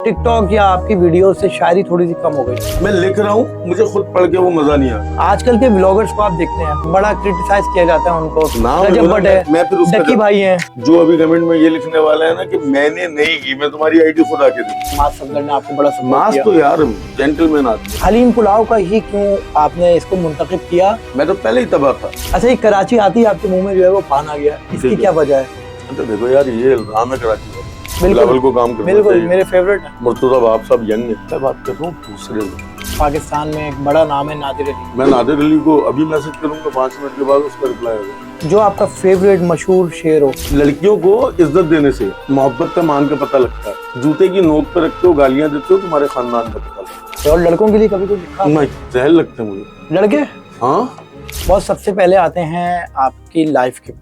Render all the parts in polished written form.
TikTok या आपकी video से शायरी थोड़ी सी कम हो गई। मैं लिख रहा हूँ, मुझे खुद पढ़ के वो मजा नहीं आता। आजकल के व्लॉगर्स को आप देखते हैं, बड़ा क्रिटिसाइज किया जाता है उनको। नाम रजब भट्ट है, मैं फिर उसका डकी भाई हैं। जो अभी कमेंट में ये लिखने वाला है ना कि मैंने नहीं की, मैं तुम्हारी आईडी खुद आके दी। मास सफदर ने आपको बड़ा सपोर्ट मास किया। तो यार जेंटलमैन आदमी। हलीम पुलाव का ही क्यों आपने इसको मुंतखब किया? मैं तो पहले ही तबाह था। अच्छा, ये कराची आती है आपके मुंह में जो है वो पान आ गया, इसकी क्या वजह है? तो देखो यार, ये इल्जाम है कराची वाला। बिल्कुल लेवल को काम करना बिल्कुल, चाहिए। मेरे फेवरेट है। मुर्तजा आप सब यंग है। मैं बात कर रहा हूँ दूसरे में। पाकिस्तान में एक बड़ा नाम है नादिर अली। मैं नादिर अली को अभी मैसेज करूंगा, 5 मिनट के बाद उसका रिप्लाई आएगा। जो आपका फेवरेट मशहूर शेर हो? लड़कियों को इज्जत देने से मोहब्बत का मान का पता लगता है। जूते की नोक पे रखते हो, गालियां देते हो, तुम्हारे खानदान का पता लगता और लड़कों के लिए कभी कुछ लिखा? है। नहीं, जहर लगते हैं मुझे लड़के। हाँ। बहुत सबसे पहले आते हैं आपकी लाइफ के,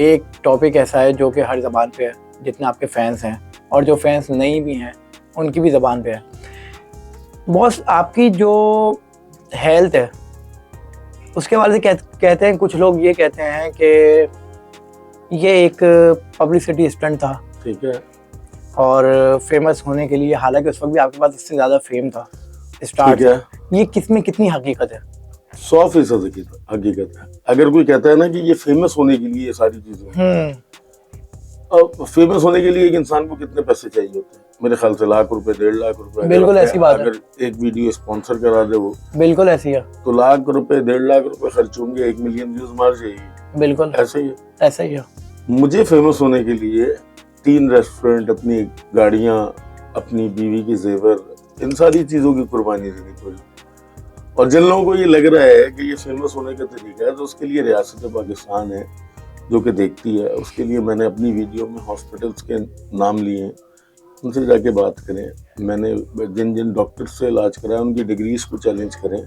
एक टॉपिक ऐसा है जो कि हर ज़बान पे है, जितने आपके फैंस हैं और जो फैंस नहीं भी हैं उनकी भी ज़बान पे है। बॉस, आपकी जो हेल्थ है उसके बारे में कहते हैं कुछ लोग, ये कहते हैं कि ये एक पब्लिसिटी स्टंट था। ठीक है। और फेमस होने के लिए, हालांकि उस वक्त भी आपके पास इससे ज़्यादा फेम था स्टार्ट। ठीक है। ये किसमें कितनी हकीकत है? 100% हकीकत है। अगर कोई कहता है ना कि ये फेमस होने के लिए ये सारी चीजें, अब फेमस होने के लिए एक इंसान को कितने पैसे चाहिए होते हैं? मेरे ख्याल से लाख रुपए, 1.5 लाख रुपए। बिल्कुल ऐसी बात है। अगर एक वीडियो स्पॉन्सर करा दे वो, बिल्कुल ऐसी है। तो लाख रुपए, 1.5 लाख रुपए खर्च होंगे, 1 मिलियन व्यूज मार जाएगी। बिल्कुल ऐसे ही है। ऐसा ही है। मुझे फेमस होने के लिए 3 रेस्टोरेंट, अपनी गाड़ियां, अपनी बीवी के जेवर, इन सारी चीजों की कुर्बानी देनी पड़ी। और जिन लोगों को ये लग रहा है कि ये फेमस होने का तरीका है, तो उसके लिए रियासत पाकिस्तान है जो कि देखती है। उसके लिए मैंने अपनी वीडियो में हॉस्पिटल्स के नाम लिए हैं, उनसे जाके बात करें। मैंने जिन जिन डॉक्टर से इलाज कराया उनकी डिग्रीज को चैलेंज करें।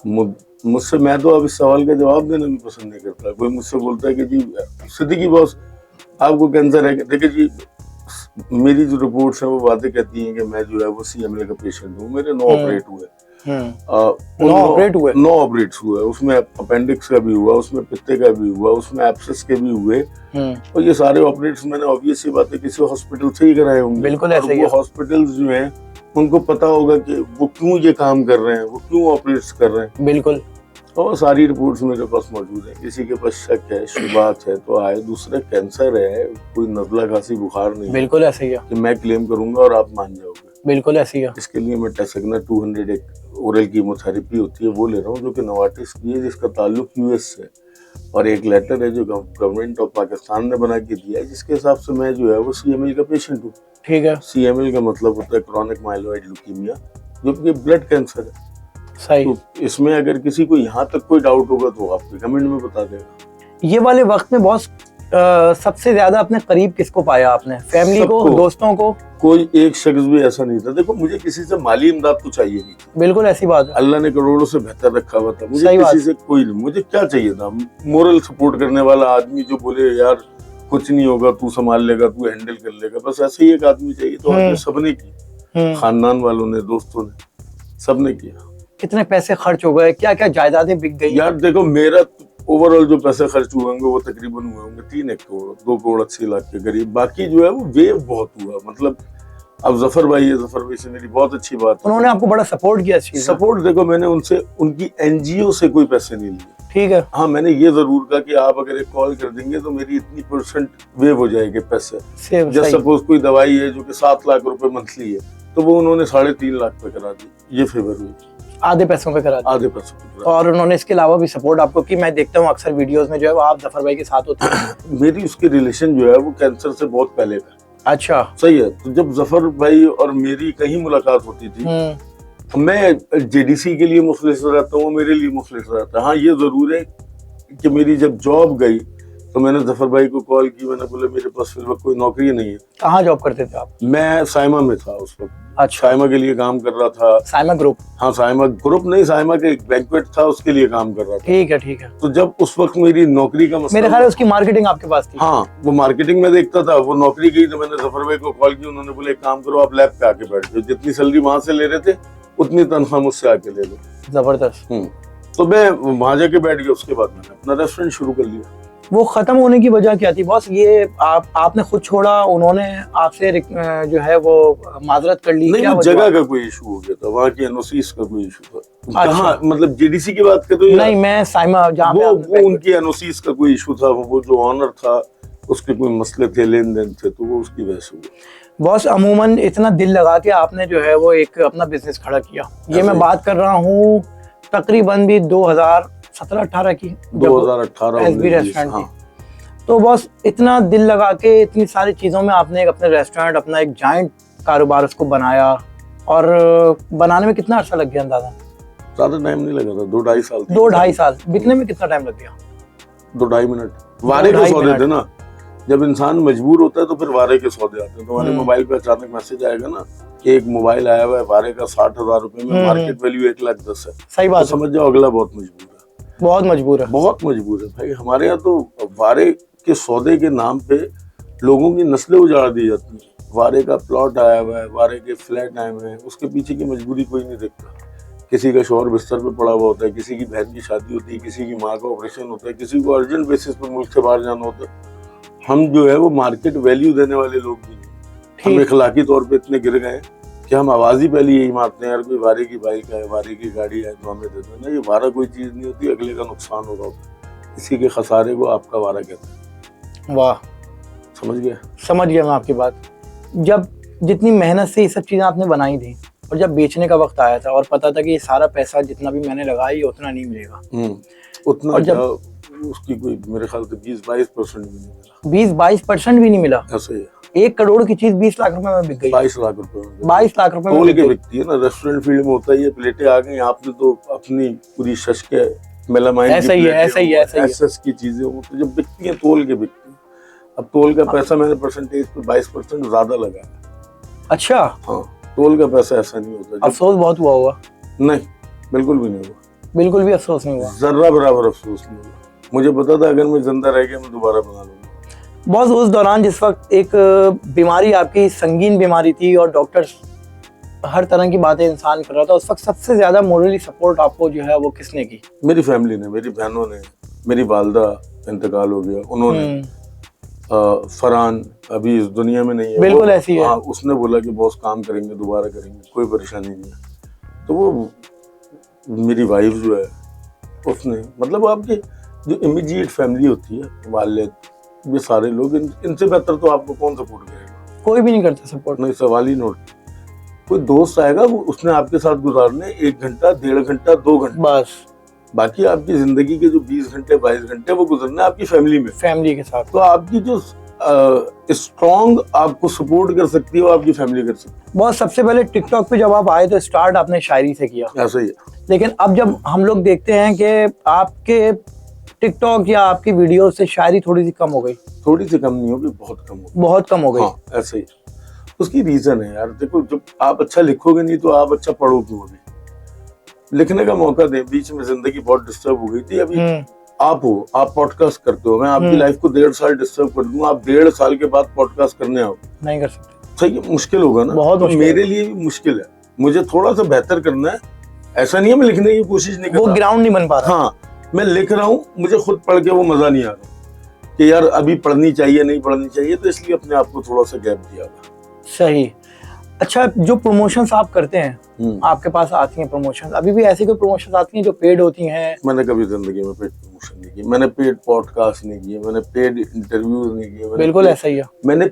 मुझसे, मैं तो अब इस सवाल का जवाब देना भी पसंद नहीं करता। कोई मुझसे बोलता है कि जी सिद्दीकी बॉस आपको कैंसर है, देखिए जी मेरी जो रिपोर्ट्स हैं वो बातें कहती हैं कि मैं जो है वो CML का पेशेंट हूँ। मेरे 9 ऑपरेट हुए। 9 ऑपरेट हुए। उसमें अपेंडिक्स का भी हुआ, उसमें पित्ते का भी हुआ, उसमें एब्सेस के भी हुए। और ये सारे ऑपरेट्स मैंने ऑब्वियस सी बात है किसी हॉस्पिटल से ही कराए होंगे। बिल्कुल ऐसे ही। वो हॉस्पिटल्स जो हैं उनको पता होगा कि वो क्यों ये काम कर रहे हैं, वो क्यों ऑपरेट्स कर रहे हैं। बिल्कुल। और सारी रिपोर्ट्स मेरे पास मौजूद है। किसी के पास शक है, शुबात है तो आए। दूसरा, कैंसर है, कोई नज़ला खांसी बुखार नहीं। बिल्कुल ऐसे ही है कि मैं क्लेम करूंगा और आप मान जाओगे। बिल्कुल ऐसे ही है। इसके लिए मैं टेसेग्ना 200 एक ओरल कीमोथेरेपी होती है वो ले रहा हूँ, जो कि नोवार्टिस की है, जिसका ताल्लुक US से। और एक लेटर है जो गवर्नमेंट ऑफ पाकिस्तान ने बना के दिया है, जिसके हिसाब से मैं जो है वो CML का पेशेंट हूँ। ठीक है। CML का मतलब होता है क्रॉनिक माइलोइड ल्यूकीमिया, जो कि ब्लड कैंसर है। सही। तो इसमें अगर किसी को यहाँ तक कोई डाउट होगा तो आपके कमेंट में बता देगा। ये वाले वक्त में बॉस सबसे ज्यादा अपने करीब किसको पाया आपने? फैमिली को, दोस्तों को? कोई एक शख्स भी ऐसा नहीं था। देखो, मुझे किसी से माली इमदाद तो चाहिए नहीं थी। बिल्कुल ऐसी बात है। अल्लाह ने करोड़ों से बेहतर रखा हुआ था। मुझे किसी से कोई नहीं, मुझे क्या चाहिए था? मोरल सपोर्ट करने वाला आदमी जो बोले यार कुछ नहीं होगा, तू संभाल लेगा, तू हैंडल कर लेगा, बस ऐसे ही एक आदमी चाहिए। तो हमने सबने की, खानदान वालों ने, दोस्तों ने, सबने किया। कितने पैसे खर्च हो गए? क्या क्या जायदादें बिक गई? यार देखो, मेरा ओवरऑल जो पैसे खर्च हुए होंगे वो तकरीबन हुए होंगे 3 करोड़ 2 करोड़ 80 लाख के करीब। बाकी जो है वो वेव बहुत हुआ। मतलब अब जफर भाई है, जफर भाई से मेरी बहुत अच्छी बात है। उन्होंने आपको बड़ा सपोर्ट किया? सपोर्ट देखो, मैंने उनसे, उनकी NGO से कोई पैसे नहीं लिए। ठीक है। हाँ, मैंने ये जरूर कहा कि आप अगर एक कॉल कर देंगे तो मेरी इतनी % वेव हो जाएगी पैसे। जैसे सपोज कोई दवाई है जो कि 7 लाख रुपए मंथली है, तो वो उन्होंने 3.5 लाख पे करा दी। ये फेवर हुई, आधे पैसों पे करा दिया। आधे पैसों पे। और उन्होंने इसके अलावा भी सपोर्ट आपको की? मैं देखता हूँ अक्सर वीडियोस में जो है वो आप जफर भाई के साथ होते हैं। मेरी उसकी रिलेशन जो है वो कैंसर से बहुत पहले का। अच्छा, सही है। तो जब जफर भाई और मेरी कहीं मुलाकात होती थी, मैं JDC के लिए मुखलिस रहता हूँ, वो मेरे लिए मुखलिस रहता है। हाँ, ये जरूर है कि मेरी जब जॉब गई तो मैंने जफर भाई को कॉल की। मैंने बोला मेरे पास फिर वक्त कोई नौकरी नहीं है। कहाँ जॉब करते थे आप? मैं साइमा में था उस वक्त। अच्छा। साइमा के लिए काम कर रहा था। साइमा ग्रुप? हाँ, साइमा ग्रुप नहीं, साइमा के एक बैंक्वेट था, उसके लिए काम कर रहा था। ठीक है, ठीक है। तो जब उस वक्त मेरी नौकरी का मसला, मेरे ख्याल है उसकी मार्केटिंग आपके पास थी। हाँ, वो मार्केटिंग में देखता था। वो नौकरी गई तो मैंने जफर भाई को कॉल की। उन्होंने बोला एक काम करो, आप लैब पे आके बैठ जाओ, जितनी सैलरी वहां से ले रहे थे उतनी तनख्वाह मुझसे आके ले लो। जबरदस्त। तो मैं वहां जाके बैठ गया। उसके बाद मैंने अपना रेस्टोरेंट शुरू कर लिया। वो खत्म होने की वजह क्या थी बॉस? ये आपने खुद छोड़ा, उन्होंने आपसे जो है वो माजरत कर ली? नहीं, क्या वो वजह? जगह का कोई इशू हो गया था, वहाँ की एनओसीज का कोई इशू था। अच्छा। कहाँ, मतलब जेडीसी की बात कर रहे हो या नहीं, मैं साइमा जहाँ पे वो उनकी एनओसीज का कोई इशू था, वो जो ऑनर था उसके कोई मसले थे, लेन देन थे, तो वो उसकी वजह से हुआ। बॉस अमूमन इतना दिल लगा के आपने जो है वो एक अपना बिजनेस खड़ा किया। ये मैं बात कर रहा हूँ तकरीबन भी 2017-18 की, 2018 एसबी रेस्टोरेंट की। तो बॉस इतना दिल लगा के इतनी सारी चीज़ों में आपने एक अपने रेस्टोरेंट, अपना एक जाइंट कारोबार उसको बनाया, और बनाने में कितना अर्सा लग गया अंदाजा? ज्यादा टाइम नहीं लगा था, 2-2.5 साल। 2-2.5 साल। बिकने में कितना टाइम लग गया? 2-2.5 मिनट। वारे के सौदे थे ना, जब इंसान मजबूर होता है तो फिर वारे के सौदे आते हैं। तुम्हारे मोबाइल पे अचानक मैसेज आएगा ना कि एक मोबाइल आया हुआ है वारे का 60,000 रुपए में, मार्केट वैल्यू 1,10,000 है। सही बात, तो समझ जाओ अगला बहुत मजबूर है, बहुत मजबूर है, बहुत मजबूर है भाई। हमारे यहाँ तो वारे के सौदे के नाम पे लोगों की नस्लें उजाड़ दी जाती हैं। वारे का प्लॉट आया हुआ है, वारे के फ्लैट आए हुए हैं, उसके पीछे की मजबूरी कोई नहीं देखता। किसी का शौहर बिस्तर पे पड़ा हुआ होता है, किसी की बहन की शादी होती है, किसी की माँ का ऑपरेशन होता है, किसी को अर्जेंट बेसिस पर मुल्क से बाहर जाना होता है। हम जो है वो मार्केट वैल्यू देने वाले लोग भी नहीं। हम इखलाकी तौर पे इतने गिर गए कि हम आवाज ही पहले यही मारते हैं, यार कोई वारे की बाइक है, वारे की गाड़ी है तो हमें दे दो ना। ये वारा कोई चीज नहीं होती, अगले का नुकसान हो रहा होता है, इसी के खसारे को आपका वारा कहते हैं। वाह, समझ गया? समझ गया मैं आपकी बात। जब जितनी मेहनत से ये सब चीजें आपने बनाई थी, और जब बेचने का वक्त आया था और पता था कि ये सारा पैसा जितना भी मैंने लगाया ये उतना नहीं मिलेगा, उतना, और जब उसकी कोई मेरे ख्याल से 20-22% भी नहीं मिला। 20-22% भी नहीं मिला? ऐसे ही 1 करोड़ की चीज 20 लाख रुपए में बिक गई। 22 लाख रुपए में, 22 लाख रुपए में तोल के बिकती है ना। रेस्टोरेंट फील्ड में होता है, ये प्लेटें आ गई, आपने तो अपनी पूरी शश के मेलामाइन ऐसा ही है, ऐसा ही है, ऐसा ही है। एसएस की चीजें हो, तो जब बिकती है तोल के बिकती है। अब तोल का पैसा मैंने परसेंटेज पे 22% ज्यादा लगाया। अच्छा। हाँ, तोल का पैसा ऐसा नहीं होता। अफसोस बहुत हुआ होगा? नहीं, बिल्कुल भी नहीं हुआ, बिल्कुल भी अफसोस नहीं हुआ। जर्रा बराबर अफसोस नहीं हुआ। मुझे पता था अगर मैं जिंदा रह गया मैं दोबारा बना लूंगा। बॉस उस दौरान जिस वक्त एक बीमारी, आपकी संगीन बीमारी थी, और डॉक्टर्स हर तरह की बातें इंसान कर रहा था, उस वक्त सबसे ज्यादा मोरली सपोर्ट आपको जो है वो किसने की? मेरी फैमिली ने, मेरी बहनों ने। मेरी वालदा इंतकाल हो गया, उन्होंने। फरहान अभी इस दुनिया में नहीं है, बिल्कुल ऐसी है। उसने बोला कि बॉस काम करेंगे, दोबारा करेंगे, कोई परेशानी नहीं है। तो वो मेरी वाइफ जो है उसने, मतलब आपकी जो इमीडिएट फैमिली होती है, वालिद, ये सारे लोग, इनसे बेहतर तो आपको कौन सपोर्ट करेगा? कोई भी नहीं करता सपोर्ट। नहीं, सवाल ही नोट। कोई दोस्त आएगा वो उसने आपके साथ गुजारने 1 घंटा, 1.5 घंटा, 2 घंटा, बस। बाकी आपकी जिंदगी के जो 20 घंटे 22 घंटे वो गुजरना आपकी फैमिली में, फैमिली के साथ। तो आपकी जो स्ट्रॉन्ग आपको सपोर्ट कर सकती है वो आपकी फैमिली कर सकती है। बहुत सबसे पहले टिकटॉक पे जब आप आए तो स्टार्ट आपने शायरी से किया, ऐसा ही है। लेकिन अब जब हम लोग देखते हैं कि आपके टिकटॉक या आपकी वीडियो से शायरी थोड़ी सी कम हो गई। थोड़ी सी कम नहीं होगी, बहुत कम होगी, बहुत कम हो गई। हाँ, ऐसा ही। उसकी रीजन है यार, देखो जब आप अच्छा लिखोगे नहीं तो आप अच्छा पढ़ो क्यों? अभी लिखने का मौका दे। बीच में जिंदगी बहुत डिस्टर्ब हो गई थी। अभी आप हो, आप पॉडकास्ट करते हो, मैं आपकी लाइफ को 1.5 साल डिस्टर्ब कर दूंगा, आप 1.5 साल के बाद पॉडकास्ट करने आओ, नहीं कर सकते। सही, मुश्किल होगा ना। बहुत तो मेरे लिए भी मुश्किल है, मुझे थोड़ा सा बेहतर करना है। ऐसा नहीं है मैं लिखने की कोशिश नहीं कर रहा, वो ग्राउंड नहीं बन पा रहा। हाँ, मैं लिख रहा हूँ, मुझे खुद पढ़ के वो मजा नहीं आ रहा कि यार अभी पढ़नी चाहिए, नहीं पढ़नी चाहिए, तो इसलिए अपने आप को थोड़ा सा गैप दिया। सही। अच्छा, जो प्रमोशंस आप करते हैं, आपके पास आती हैं प्रमोशंस, अभी भी ऐसी कोई प्रमोशंस आती हैं जो पेड होती हैं? मैंने कभी जिंदगी में पेड प्रमोशन नहीं की, मैंने पेड पॉडकास्ट नहीं किए, मैंने पेड इंटरव्यूज नहीं किए। बिल्कुल ऐसा ही है। मैंने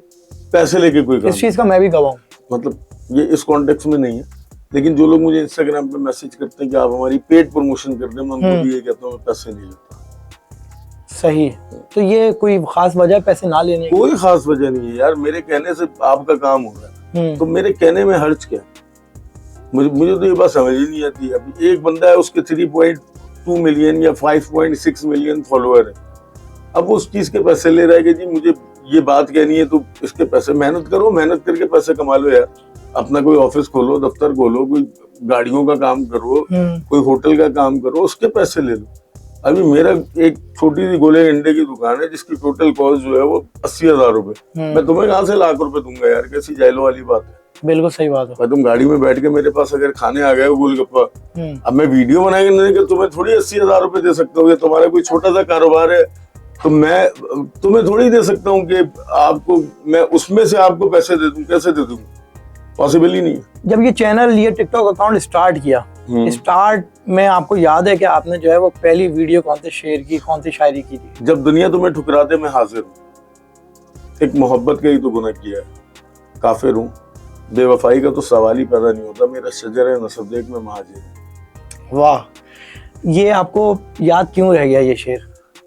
पैसे लेके कोई काम, इस चीज का मैं भी गवाह हूं। मतलब ये इस कॉन्टेक्स्ट में नहीं है, लेकिन जो लोग मुझे इंस्टाग्राम पे मैसेज करते हैं कि आप हमारी पेड प्रमोशन कर रहे हैं, मैं उनको भी ये कहता हूँ मैं पैसे नहीं लेता। सही। तो ये कोई खास वजह पैसे ना लेने की? कोई खास वजह नहीं है यार, मेरे कहने से आपका काम हो रहा है, तो मेरे कहने में हर्ज क्या? मुझे तो ये बात समझ ही नहीं आती। अभी एक बंदा है, उसके 3.2 मिलियन या 5.6 मिलियन फॉलोअर है, अब वो उस चीज के पैसे ले रहा है कि जी मुझे ये बात कहनी है तो इसके पैसे। मेहनत करो, मेहनत करके पैसे कमा लो यार, अपना कोई ऑफिस खोलो, दफ्तर खोलो, कोई गाड़ियों का काम करो, कोई होटल का काम करो, उसके पैसे ले लो। अभी मेरा एक छोटी सी गोले अंडे की दुकान है जिसकी टोटल कॉस्ट जो है वो 80,000 रुपए। मैं तुम्हें कहाँ से लाख रुपए दूंगा यार, कैसी जायलो वाली बात है। बिल्कुल सही बात है। भाई तुम गाड़ी में बैठ के मेरे पास अगर खाने आ गए हो गोलगप्पा, अब मैं वीडियो बनाएंगे नहीं कि तुम्हें थोड़ी 80,000 रुपए दे सकता हूँ, ये तुम्हारा कोई छोटा सा कारोबार है, तो मैं तुम्हें थोड़ी दे सकता हूँ कि आपको मैं उसमें से आपको पैसे दे दूं, कैसे दे दूं? पॉसिबल ही नहीं है। जब ये चैनल, ये टिकटॉक अकाउंट स्टार्ट किया, स्टार्ट में आपको याद है कि आपने जो है वो पहली वीडियो कौन से शेर की, कौन सी शायरी की थी? जब दुनिया तुम्हें ठुकरा दे मैं हाजिर हूँ, एक मोहब्बत का ही तो गुनाह किया है, काफिर हूँ, बेवफाई का तो सवाल ही पैदा नहीं होता, मेरा शजर है नसब देख मैं महाजिर हूँ। वाह, ये आपको याद क्यों रह गया ये शेर?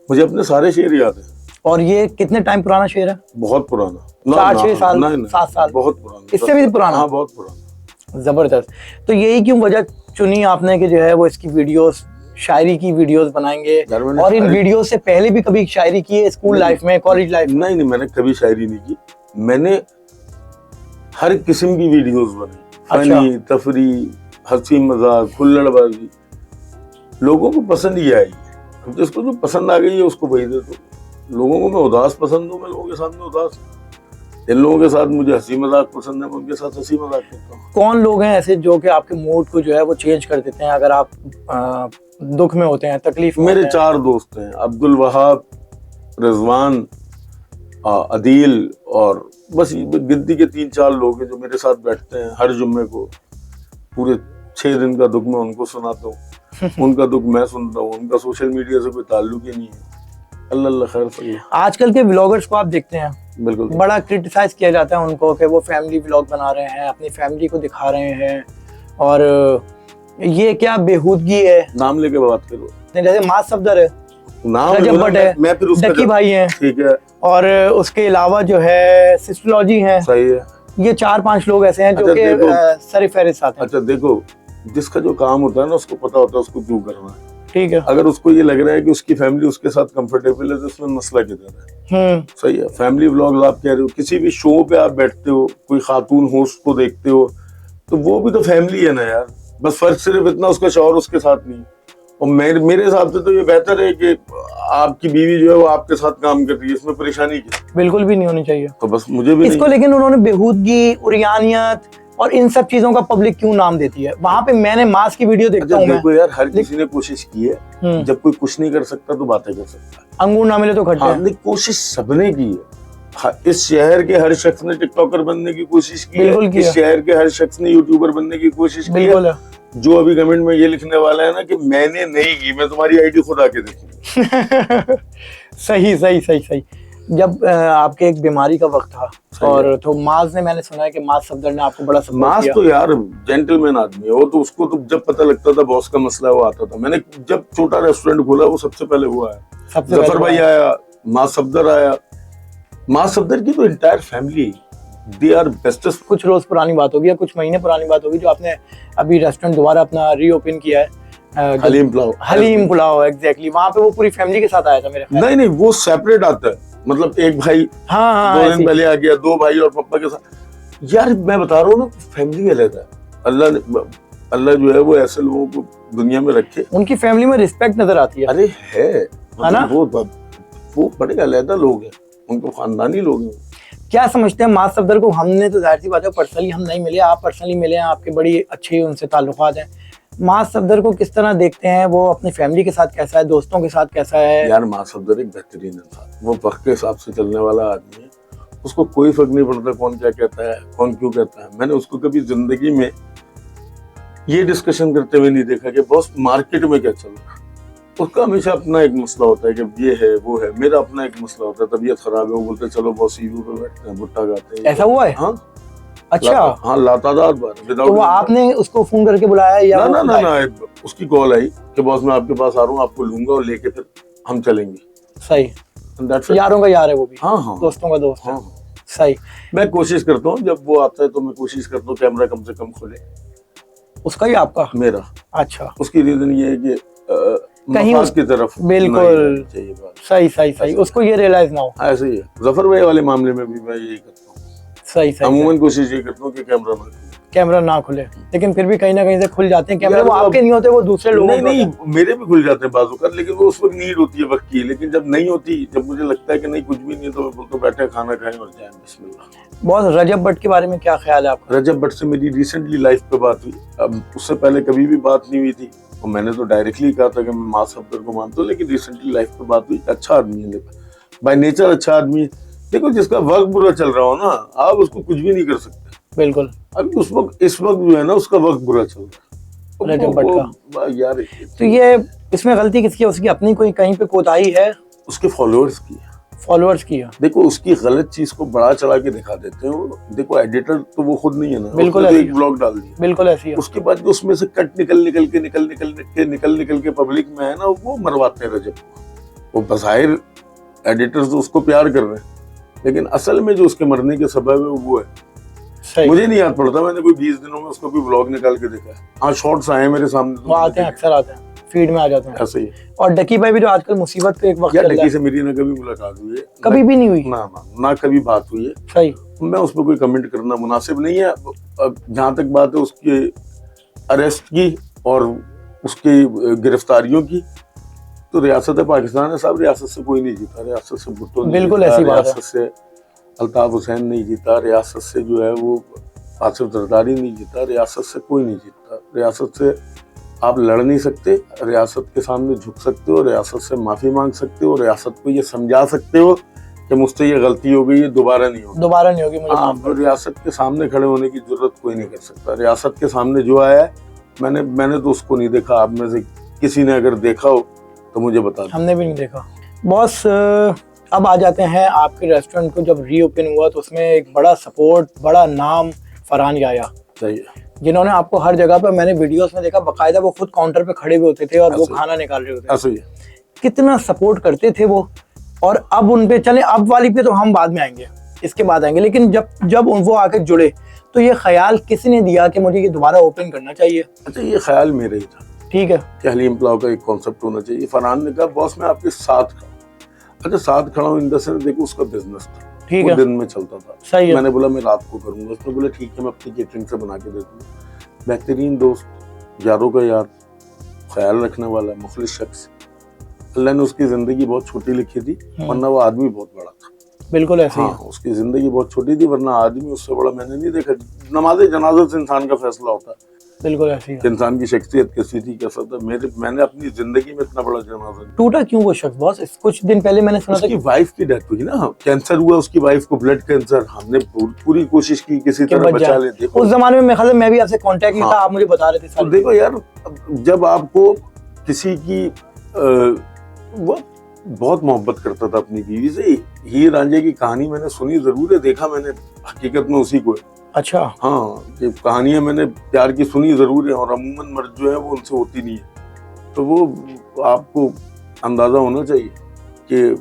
मुझे अपने सारे शेर याद है। और ये कितने टाइम पुराना शेर है? बहुत पुराना, 4-6 साल, 7 साल, बहुत पुराना, इससे भी पुराना? हाँ बहुत पुराना। जबरदस्त। तो यही क्यों वजह चुनी आपने कि जो है वो इसकी वीडियोस, शायरी की वीडियोस बनाएंगे? और इन वीडियो से पहले भी कभी शायरी की है स्कूल लाइफ में, कॉलेज लाइफ में? नहीं, मैंने कभी शायरी नहीं की। मैंने हर किस्म की वीडियोस बनाई, फनी, तफरी, हंसी मजाक, हुल्लड़बाजी, लोगों को पसंद ही आई। अब जिसको जो पसंद आ गई है उसको वही दे दो। लोगों को मैं उदास पसंद हूँ, मैं लोगों के सामने उदास हूँ। जिन लोगों के साथ मुझे हंसी मजाक पसंद है मैं उनके साथ हंसी मजाक करता हूँ। कौन लोग हैं ऐसे जो कि आपके मूड को जो है वो चेंज कर देते हैं अगर आप दुख में होते हैं, तकलीफ में? मेरे 4 दोस्त हैं, अब्दुल वहाब, रिजवान, अदील, और बस गिनती के 3-4 लोग हैं जो मेरे साथ बैठते हैं हर जुम्मे को। पूरे 6 दिन का दुख मैं उनको सुनाता हूँ, उनका दुख मैं सुनता हूँ। उनका सोशल मीडिया से कोई ताल्लुक ही नहीं है। अल्लाह खैर सही। आजकल के व्लॉगर्स को आप देखते हैं, बिल्कुल बड़ा क्रिटिसाइज किया जाता है उनको कि वो फैमिली व्लॉग बना रहे हैं, अपनी फैमिली को दिखा रहे हैं, और ये क्या बेहूदगी है? नाम लेके बात करो, जैसे मास सफदर है, नाम मैं फिर उसका डकी भाई हैं, ठीक है, और उसके अलावा जो है सिस्टोलॉजी है, सही है। ये 4-5 लोग ऐसे हैं जो कि सर फहरिस्त आते हैं। अच्छा देखो, जिसका जो काम होता है ना उसको पता होता है उसको क्यों करना है, ठीक है। अगर उसको ये लग रहा है कि उसकी फैमिली उसके साथ कंफर्टेबल है तो उसमें मसला किधर है? सही है। फैमिली व्लॉग्स आप कह रहे हो, किसी भी शो पे आप बैठते हो, कोई खातून होस्ट को देखते हो, तो वो भी तो फैमिली है ना यार। बस फर्क सिर्फ इतना उसका शौहर उसके साथ नहीं। और मेरे हिसाब से तो ये बेहतर है कि आपकी बीवी जो है वो आपके साथ काम कर रही है, इसमें परेशानी की बिल्कुल भी नहीं होनी चाहिए। तो बस मुझे भी इसको, लेकिन उन्होंने बेहूदगी, उरियानियत और इन सब चीजों का पब्लिक क्यों नाम देती है? वहां पे मैंने मास की वीडियो देखता हूँ। देखो यार, हर किसी ने कोशिश की है। जब कोई कुछ नहीं कर सकता तो बातें कर सकता है। अंगूर ना मिले तो खट्टे। हाँ, कोशिश सबने की है। इस शहर के हर शख्स ने टिकटॉकर बनने की कोशिश की है। इस शहर के हर शख्स ने यूट्यूबर बनने की कोशिश की है। जो अभी कमेंट में ये लिखने वाला है ना कि मैंने नहीं की, मैं तुम्हारी आईडी खुद आके देखूंगा। सही सही सही सही। जब आपके एक बीमारी का वक्त था, और तो माज ने, मैंने सुना है कि माज सफदर ने आपको बड़ा सपोर्ट किया। माज तो यार जेंटलमैन आदमी है वो, तो उसको तो जब पता लगता था बॉस का मसला वो आता था। मैंने जब छोटा रेस्टोरेंट खोला वो सबसे पहले वो आया, जफर भाई आया, माज सफदर आया। माज सफदर की तो entire family, they are bestest. कुछ रोज पुरानी बात होगी या कुछ महीने पुरानी बात होगी जो आपने अभी रेस्टोरेंट दोबारा अपना रीओपन किया है, हलीम पुलाव, एग्जैक्टली। वहाँ पे वो पूरी फैमिली के साथ आया था मेरे ख्याल। नहीं, वो सेपरेट आता है, मतलब एक भाई 2 दिन पहले आ गया, 2 भाई और पापा के साथ। यार मैं बता रहा हूँ ना, फैमिली अलग है। अल्लाह जो है वो ऐसे लोगों को दुनिया में रखे, उनकी फैमिली में रिस्पेक्ट नजर आती है। अरे है ना, वो बड़े अलग लोग हैं, उनको खानदानी लोग हैं। क्या समझते हैं माज सफदर को? हमने तो जाहिर सी बात है पर्सनली हम नहीं मिले, आप पर्सनली मिले हैं, आपके बड़ी अच्छे उनसे ताल्लुकात हैं। माज सफदर को किस तरह देखते हैं? वो अपनी फैमिली के साथ कैसा है, दोस्तों के साथ कैसा है? यार माज सफदर एक बेहतरीन इंसान, वो वक्त के हिसाब से चलने वाला आदमी है। उसको कोई फर्क नहीं पड़ता कौन क्या कहता है, कौन क्यों कहता है। मैंने उसको कभी जिंदगी में ये डिस्कशन करते हुए नहीं देखा कि बॉस मार्केट में क्या चल रहा है। उसका हमेशा अपना एक मसला होता है कि ये है वो है। मेरा अपना एक मसला होता है, तबीयत खराब है, वो बोलते चलो बॉस ईवी पे बैठते हैं, भुट्टा गाते हैं। ऐसा हुआ है? हाँ, अच्छा। हाँ, लातादार बार। तो वो आपने उसको फोन करके बुलाया या? ना, उसकी कॉल आई कि बॉस मैं आपके पास आ रहा हूँ, आपको लूंगा और लेके फिर हम चलेंगे। सही। यारों का यार है वो भी। हाँ, दोस्तों का दोस्त। हाँ, सही। मैं कोशिश करता हूँ जब वो आता है तो मैं कोशिश करता हूँ कैमरा कम से कम खोले। उसका ही आपका? मेरा। अच्छा। उसकी रीजन ये है कि कहीं उसकी तरफ बिल्कुल सही उसको ये रियलाइज ना हो। ऐसे ही है। जफर भाई वाले मामले में भी मैं यही करता हूँ। सही अमूमन कोशिश ये करता हूँ कि कैमरा ना कैमरा ना खुले, लेकिन फिर भी कहीं ना कहीं से खुल जाते हैं कैमरे। यार वो आपके नहीं होते, वो दूसरे लोगों के नहीं, होते हैं। मेरे भी खुल जाते हैं बाजू का, लेकिन वो उस वक्त नीड होती है वक्त की। लेकिन जब नहीं होती, जब मुझे लगता है कि नहीं कुछ भी नहीं है, तो मैं बोलता हूं बैठे खाना खाएं और जाएं, बिस्मिल्लाह। बॉस, रजब भट्ट के बारे में क्या ख्याल है आपका? रजब भट्ट से मेरी रिसेंटली लाइफ पे बात हुई। अब उससे पहले कभी भी बात नहीं हुई थी, और मैंने तो डायरेक्टली कहा था कि मैं मास अब्दुल को मानता हूँ, लेकिन रिसेंटली लाइफ पे बात हुई। अच्छा आदमी है, बाय नेचर अच्छा आदमी है। देखो, जिसका वक्त बुरा चल रहा हो ना, आप उसको कुछ भी नहीं कर सकते। बिल्कुल। अभी उस वक्त, इस वक्त जो है ना, उसका वक्त बुरा चल रहा है रजब भट्ट का। यार, तो ये इसमें गलती किसकी है? उसकी अपनी कोई कहीं पे कोताही है? उसके फॉलोअर्स की है। फॉलोअर्स की है। देखो, उसकी गलत चीज को बढ़ा चढ़ा के दिखा देते हैं वो। देखो, एडिटर तो वो खुद नहीं है ना, बिल्कुल उसने तो ऐसी एक ब्लॉग डाल दिया, बिल्कुल ऐसी है। उसके बाद जो उसमें से कट निकल के पब्लिक में है ना, वो मरवाते हैं रजब को। वो बज़ाहिर एडिटर्स तो उसको प्यार कर रहे हैं, लेकिन असल में जो उसके मरने के सबब है वो है। सही। मुझे नहीं याद पड़ता, मैंने कोई 20 दिनों में उसका कोई ब्लॉग निकाल के देखा है। हाँ, शॉर्ट्स आए हैं मेरे सामने, वो आते हैं, अक्सर आते हैं, फीड में आ जाते हैं। ऐसे ही। और डकी भाई भी जो आजकल मुसीबत पे एक वक्त यार, चल रहा डकी है, से मेरी ना कभी मुलाकात हुई है, कभी भी नहीं हुई। ना कभी बात हुई है। सही। मैं उस पर कोई कमेंट करना मुनासिब नहीं है। अब जहाँ तक बात है उसके अरेस्ट की और उसकी गिरफ्तारियों की, तो रियासत पाकिस्तान है साहब, रियासत से कोई नहीं जीता। रियासत से भुट्टो नहीं बिल्कुल जीता, ऐसी बात है। रियासत से अल्ताफ हुसैन नहीं जीता, रियासत से जो है वो आसिफ जरदारी नहीं जीता, रियासत से कोई नहीं जीता। रियासत से आप लड़ नहीं सकते, रियासत के सामने झुक सकते हो, रियासत से माफी मांग सकते हो, रियासत को ये समझा सकते हो कि मुझसे ये गलती हो गई, ये दोबारा नहीं होगी, दोबारा नहीं होगी। मुझे माफ तो रियासत के सामने खड़े होने की जरूरत कोई नहीं कर सकता। रियासत के सामने जो आया है, मैंने तो उसको नहीं देखा। आप में से किसी ने अगर देखा हो तो मुझे बता दो। हमने भी नहीं देखा। बॉस, अब आ जाते हैं आपके रेस्टोरेंट को जब रीओपन हुआ तो उसमें एक बड़ा सपोर्ट, बड़ा नाम फरहान याया, सही है। जिन्होंने आपको हर जगह पे, मैंने वीडियोस में देखा, बकायदा वो खुद काउंटर पे खड़े हुए होते थे और वो ऐसे ही। खाना निकाल रहे होते थे। ऐसे ही है। कितना सपोर्ट करते थे वो। और अब उन पे चले, अब वाली पे तो हम बाद में आएंगे, इसके बाद आएंगे, लेकिन जब वो आके जुड़े तो ये ख्याल किसी ने दिया कि मुझे ये दोबारा ओपन करना चाहिए? अच्छा, ये ख्याल मेरा ही था, ठीक है, कि हलीम पुलाव का एक कॉन्सेप्ट होना चाहिए। फरहान ने कहा, बॉस मैं आपके साथ खड़ा हूं। अच्छा, साथ खड़ा हूं इन द सेंस, देखो उसका बिजनेस था, ठीक वो है, दिन में चलता था। सही है। मैंने बोला मैं रात को करूंगा, उसने बोला ठीक है, मैं अपनी केटरिंग से बना के दे दूंगा। बेहतरीन दोस्त, यारों का यार, ख्याल रखने वाला, मुखलिस शख्स। अल्लाह ने उसकी जिंदगी बहुत छोटी लिखी थी, वरना वो आदमी बहुत बड़ा था। बिल्कुल ऐसे हाँ, उसकी जिंदगी बहुत छोटी थी, वरना आदमी उससे बड़ा मैंने नहीं देखा। नमाज़े जनाजा से इंसान का फैसला होता है, बिल्कुल ऐसे ही। इंसान की शख्सियत कैसी थी, कैसा था। मैंने अपनी जिंदगी में इतना बड़ा जनाजा नहीं। टूटा क्यों वो शख्स बॉस? कुछ दिन पहले मैंने सुना था उसकी वाइफ की डेथ हुई ना, कैंसर हुआ उसकी वाइफ को, ब्लड कैंसर। हमने पूरी कोशिश की किसी कि तरह बच बचा जाए। ले। देखो, उस जमाने में मेरे ख्याल से मैं भी आपसे कांटेक्ट में हाँ। था, आप मुझे बता रहे थे तो सारी। देखो यार, जब आपको किसी की वो बहुत मोहब्बत करता था अपनी बीवी से। हीर रांझे की कहानी मैंने सुनी जरूर है, देखा मैंने हकीकत में उसी को है। अच्छा, हाँ, ये कहानियां मैंने प्यार की सुनी जरूर है, और अमूमन मर्द जो है वो उनसे होती नहीं है। तो वो आपको अंदाजा होना चाहिए कि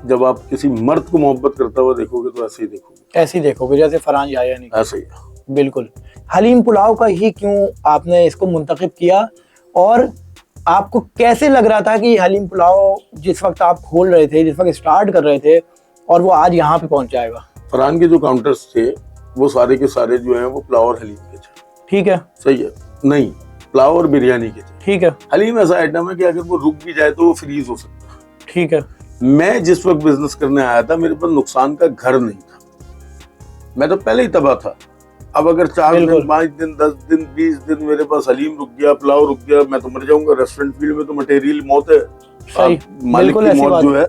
जब आप किसी मर्द को मोहब्बत करता हुआ देखोगे तो ऐसे ही देखोगे, ऐसे ही देखोगे जैसे फरहान याया नहीं। ऐसे ही। बिल्कुल। हलीम पुलाव का ही क्यों आपने इसको मुंतखब किया, और आपको कैसे लग रहा था कि हलीम पुलाव जिस वक्त आप खोल रहे थे, जिस वक्त स्टार्ट कर रहे थे, और वो आज यहाँ पे पहुंच जाएगा? फरहान के जो काउंटर्स थे वो सारे के सारे जो हैं वो पुलाव और हलीम के थे। ठीक है, सही है, नहीं, पुलाव और बिरयानी के थे। ठीक है, हलीम ऐसा आइटम है कि अगर वो रुक भी जाए तो वो फ्रीज हो सकता है। ठीक है। मैं जिस वक्त बिजनेस करने आया था, मेरे पास नुकसान का घर नहीं था, मैं तो पहले ही तबाह था। अब अगर 4 दिन, 5 दिन, 10 दिन, 20 दिन मेरे पास हलीम रुक गया, पुलाव रुक गया, मैं तो मर जाऊंगा। रेस्टोरेंट फील्ड में तो मटेरियल मौत है, सही, मालिक की मौत जो है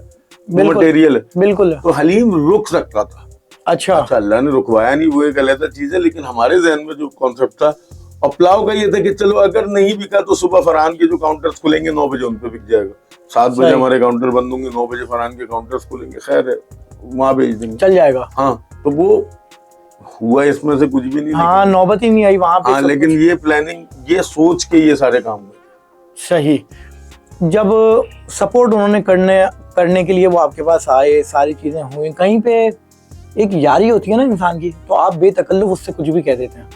वो मटेरियल है। बिल्कुल। तो हलीम रुक सकता था। अच्छा, अल्लाह ने रुकवाया नहीं, वो एक अलग चीज है, लेकिन हमारे जहन में जो कॉन्सेप्ट था, और पुलाव का ये था कि चलो अगर नहीं बिका तो सुबह फरहान के जो काउंटर्स खुलेंगे 9 बजे उन पे बिक जाएगा। 7 बजे हमारे काउंटर बंद होंगे, 9 बजे फरहान के काउंटर्स खुलेंगे, खैर है, वहां भेज देंगे, चल जाएगा। हाँ, तो वो हुआ, इसमें से कुछ भी नहीं। हाँ, नौबत ही नहीं आई वहां पे। हाँ, लेकिन ये प्लानिंग, ये सोच के ये सारे काम हुए। सही। जब सपोर्ट उन्होंने करने के लिए वो आपके पास आए, सारी चीजें हुई, कहीं पे एक यारी होती है ना इंसान की, तो आप बेतकल्लुफ उससे कुछ भी कह देते हैं।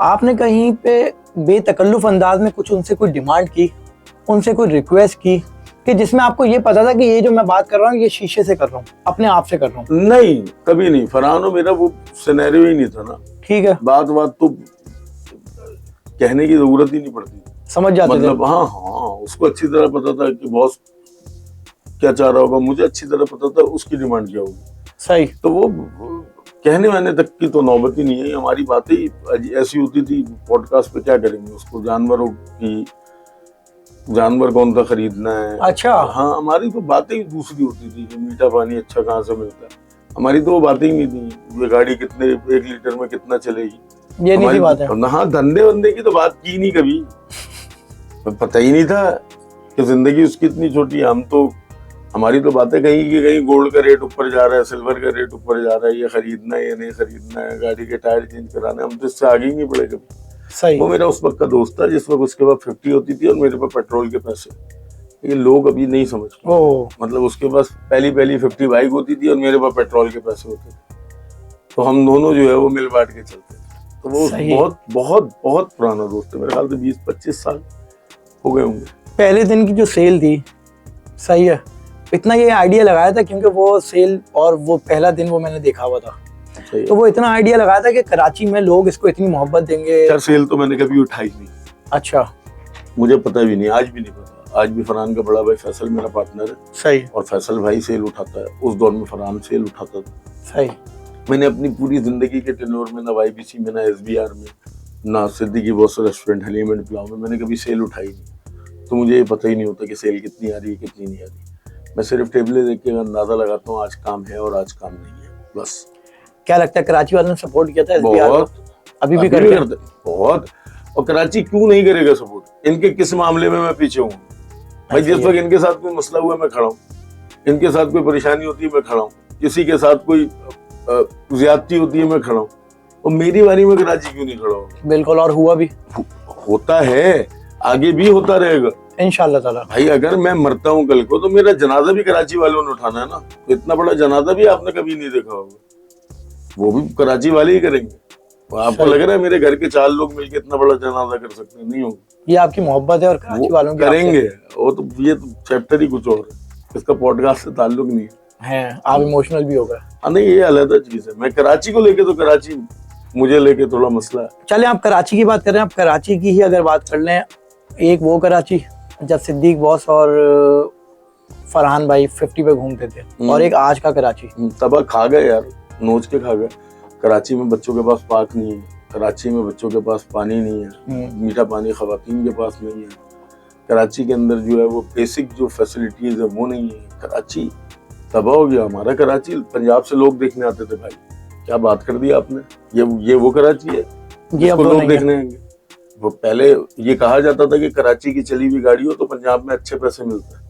आपने कहीं पे बेतकल्लुफ अंदाज में कुछ उनसे कोई डिमांड की, उनसे कोई रिक्वेस्ट की, कि जिसमें आपको ये पता था कि ये जो मैं बात कर रहा हूँ ये शीशे से कर रहा हूँ, अपने आप से कर रहा हूँ? नहीं, कभी नहीं। फरहान और मेरा वो सिनेरियो ही नहीं था ना। ठीक है, बात तो कहने की जरूरत ही नहीं पड़ती, समझ जाते थे। मतलब हाँ हाँ, उसको अच्छी तरह पता था कि बॉस क्या चाह रहा होगा, मुझे अच्छी तरह पता था उसकी डिमांड क्या होगी। सही। तो वो कहने वाने तक की तो नौबत ही नहीं है, हमारी बातें ही ऐसी होती थी। पॉडकास्ट पे क्या करेंगे उसको, जानवरों की, जानवर कौन सा खरीदना है। अच्छा। हाँ, हमारी तो बातें ही दूसरी होती थी कि मीठा पानी अच्छा कहाँ से मिलता है। हमारी तो वो बातें ही नहीं थी, ये गाड़ी कितने 1 लीटर में कितना चलेगी, ये नहीं थी बात है। हाँ, धंधे वंदे की तो बात की नहीं कभी, पता ही नहीं था कि जिंदगी उसकी इतनी छोटी है। हम तो, हमारी तो बातें कहीं की कहीं गोल्ड का रेट ऊपर जा रहा है, सिल्वर का रेट ऊपर जा रहा है, ये खरीदना है ये नहीं खरीदना है, गाड़ी के टायर चेंज कराना है, हम तो इससे आगे ही नहीं बढ़े कभी। सही। वो मेरा उस वक्त का दोस्त था जिस वक्त उसके पास 50 होती थी और मेरे पास पेट्रोल के पैसे। ये लोग अभी नहीं समझ पाते, मतलब उसके पास पहली 50 बाइक होती थी और मेरे पास पेट्रोल के पैसे होते थे, तो हम दोनों जो है वो मिल बांट के चलते थे। तो वो बहुत बहुत बहुत पुराना दोस्त है, मेरे ख्याल से 20-25 साल हो गए होंगे। पहले दिन की जो सेल थी, सही है, इतना ये आइडिया लगाया था क्योंकि वो सेल और वो पहला दिन वो मैंने देखा हुआ था, तो वो इतना आइडिया लगाया था कि कराची में लोग इसको इतनी मोहब्बत देंगे। यार सेल तो मैंने कभी उठाई नहीं। अच्छा। मुझे पता भी नहीं, आज भी नहीं पता। आज भी फरहान का बड़ा भाई फैसल मेरा पार्टनर है। सही। और फैसल भाई सेल उठाता है, उस दौर में फरहान सेल उठाता था। सही। मैंने अपनी पूरी जिंदगी के टेन्योर में ना YBC में, ना SBR में, ना Siddiqui boss restaurant, haleem and pulao में मैंने कभी सेल उठाई नहीं। तो मुझे ये पता ही नहीं होता कि सेल कितनी आ रही है कितनी नहीं आ रही। मैं सिर्फ टेबलें देख के अंदाजा लगाता हूँ आज काम है और आज काम नहीं है, बस। क्या लगता है कराची वालों ने सपोर्ट किया था? बहुत, अभी भी करते बहुत। और कराची क्यों नहीं करेगा सपोर्ट? इनके किस मामले में मैं पीछे हूँ भाई? जिस वक्त इनके साथ कोई मसला हुआ मैं खड़ा हूँ, इनके साथ कोई परेशानी होती है मैं खड़ा हूँ, किसी के साथ कोई ज्यादती होती है मैं खड़ा हूँ, और मेरी बारी में कराची क्यों नहीं खड़ा होगा? बिल्कुल, और हुआ भी, होता है, आगे भी होता रहेगा इंशाल्लाह ताला। भाई अगर मैं मरता हूँ कल को तो मेरा जनाजा भी कराची वालों ने उठाना है ना। तो इतना बड़ा जनाजा भी आपने कभी नहीं देखा होगा, वो भी कराची वाले ही करेंगे। आपको लग रहा है मेरे घर के 4 लोग मिलकर इतना बड़ा जनाजा कर सकते हैं? नहीं होगा। ये आपकी मोहब्बत है और कराची वालों की करेंगे। वो तो ये तो चैप्टर ही कुछ और है, इसका पॉडकास्ट से ताल्लुक नहीं है। आप इमोशनल भी हो गए। नहीं, ये अलग चीज है। मैं कराची को लेके, तो कराची मुझे लेके थोड़ा मसला है। चले आप कराची की बात कर रहे हैं, आप कराची की ही अगर बात कर लें, एक वो कराची जब सिद्दीक बॉस और फरहान भाई 50 पे घूमते थे, और एक आज का कराची। तब खा गए यार, नोच के खा गए। कराची में बच्चों के पास पार्क नहीं है, कराची में बच्चों के पास पानी नहीं है, मीठा पानी खवातीन के पास नहीं है, कराची के अंदर जो है वो बेसिक जो फैसिलिटीज है वो नहीं है। कराची तबाह हो गया हमारा। कराची पंजाब से लोग देखने आते थे भाई, क्या बात कर दी आपने। ये वो कराची है जिसको लोग देखने आएंगे। वो पहले ये कहा जाता था कि कराची की चली हुई गाड़ी हो तो पंजाब में अच्छे पैसे मिलते हैं।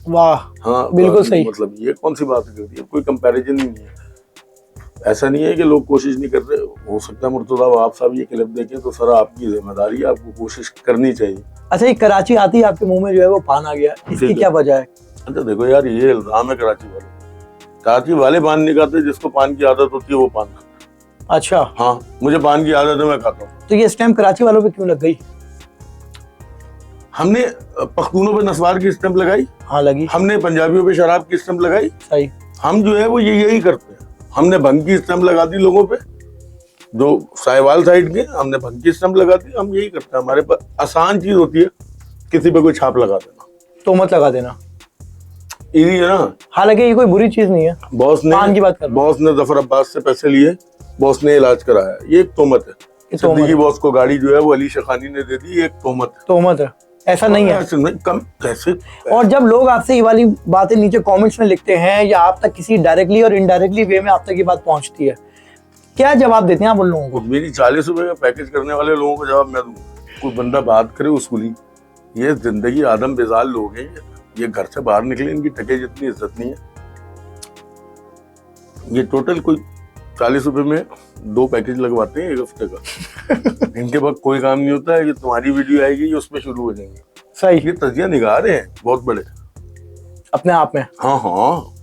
वाह, हाँ बिल्कुल सही। मतलब ये कौन सी बात कर दी है, कोई कंपैरिजन ही नहीं है। ऐसा नहीं है कि लोग कोशिश नहीं कर रहे। हो सकता है मुर्तजा आप साहब ये क्लिप देखें तो सर आपकी जिम्मेदारी है, आपको कोशिश करनी चाहिए। अच्छा, ये कराची आती है आपके मुंह में जो है वो पान आ गया, इसकी क्या वजह है? अच्छा देखो यार, ये इल्जाम है कराची वाले। कराची वाले पान नहीं खाते, जिसको पान की आदत होती है वो पान खाता है। अच्छा हाँ, मुझे पान की आदत है, मैं खाता हूँ। तो ये स्टैंप कराची वालों पे क्यों लग गई? हमने पख्तूनों पे नस्वार की स्टैंप लगाई, हाँ लगी। हमने पंजाबियों पे शराब की स्टैंप लगाई। सही। हम जो है वो यही करते हैं। हमने भंग की स्टैंप लगा दी लोगों पे, जो साहिवाल साइड के, हमने भंग की स्टैंप लगा दी। हम यही करते हैं। हमारे पास आसान चीज होती है किसी पे कोई छाप लगा देना, तोहमत लगा देना, इजी है ना। हालांकि ये कोई बुरी चीज नहीं है। बॉस ने जफर अब्बास से पैसे लिए, बॉस ने इलाज कराया, ये एक तोहमत है। सिद्दीकी बॉस को गाड़ी जो है वो अली शखानी ने दे दी, ये एक तोहमत है। ऐसा नहीं है। कम कैसे? और जब लोग आपसे ये वाली बातें नीचे कमेंट्स में लिखते हैं या आप तक किसी डायरेक्टली और इनडायरेक्टली वे में आप तक ये बात पहुंचती है, क्या जवाब देते हैं आप उन लोगों को? मेरी 40 रुपए का पैकेज करने वाले लोगों को जवाब मैं दूंगा। कोई बंदा बात करे उसूली, ये जिंदगी आदम बेजाल लोग हैं, ये घर से बाहर निकले, इनकी टके जितनी इज्जत नहीं है। ये टोटल कोई 40 रुपए में 2 पैकेज लगवाते हैं 1 हफ्ते का। इनके पास कोई काम नहीं होता है। ये तुम्हारी वीडियो आएगी, ये उसमें शुरू हो जाएंगे। सही। ये तजिया निगाह रहे हैं बहुत बड़े अपने आप में। हाँ हाँ,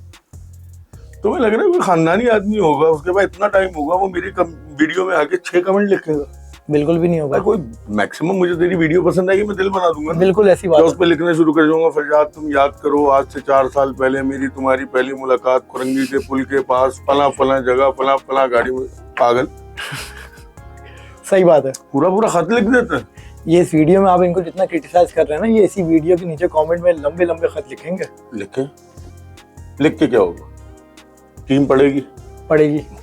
तुम्हें लग रहा है कोई खानदानी आदमी होगा, उसके पास इतना टाइम होगा वो मेरी वीडियो में आके 6 कमेंट लिखेगा? बिल्कुल भी नहीं होगा। कोई मैक्सिमम मुझे तेरी वीडियो पसंद आएगी, मैं दिल बना दूंगा। बिल्कुल ऐसी बात। उस पे लिखने शुरू कर जाऊंगा, फरजाद तुम याद करो आज से 4 साल पहले मेरी तुम्हारी पहली मुलाकात खुरंगी के पुल के पास, फला फला जगह, फला फला गाड़ी में। पागल। सही बात है। पूरा पूरा खत लिख देते हैं। ये इस वीडियो में आप इनको जितना क्रिटिसाइज कर रहे हैं ना, ये इसी वीडियो के नीचे कमेंट में लंबे लंबे खत लिखेंगे। लिख के क्या होगा? टीम पड़ेगी,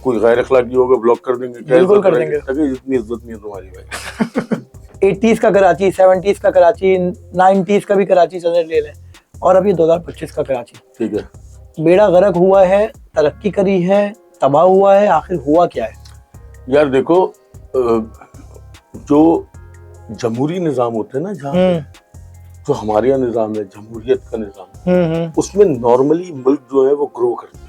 कोई गैर अखलाकी होगा, ब्लॉक कर देंगे। बिल्कुल कर देंगे। इतनी इज्जत नहीं है तुम्हारी भाई। 80s का कराची, 70s का कराची, 90s का भी कराची चलने ले लें, और अब ये 2025 का कराची। ठीक है, बेड़ा गर्क हुआ है, तरक्की करी है, तबाह हुआ है, आखिर हुआ क्या है? यार देखो, जो जमहूरी निजाम होते हैं ना, जहाँ जो हमारे यहाँ निजाम है, जमहूरियत का निजाम, उसमें नॉर्मली मुल्क जो है वो ग्रो करता है।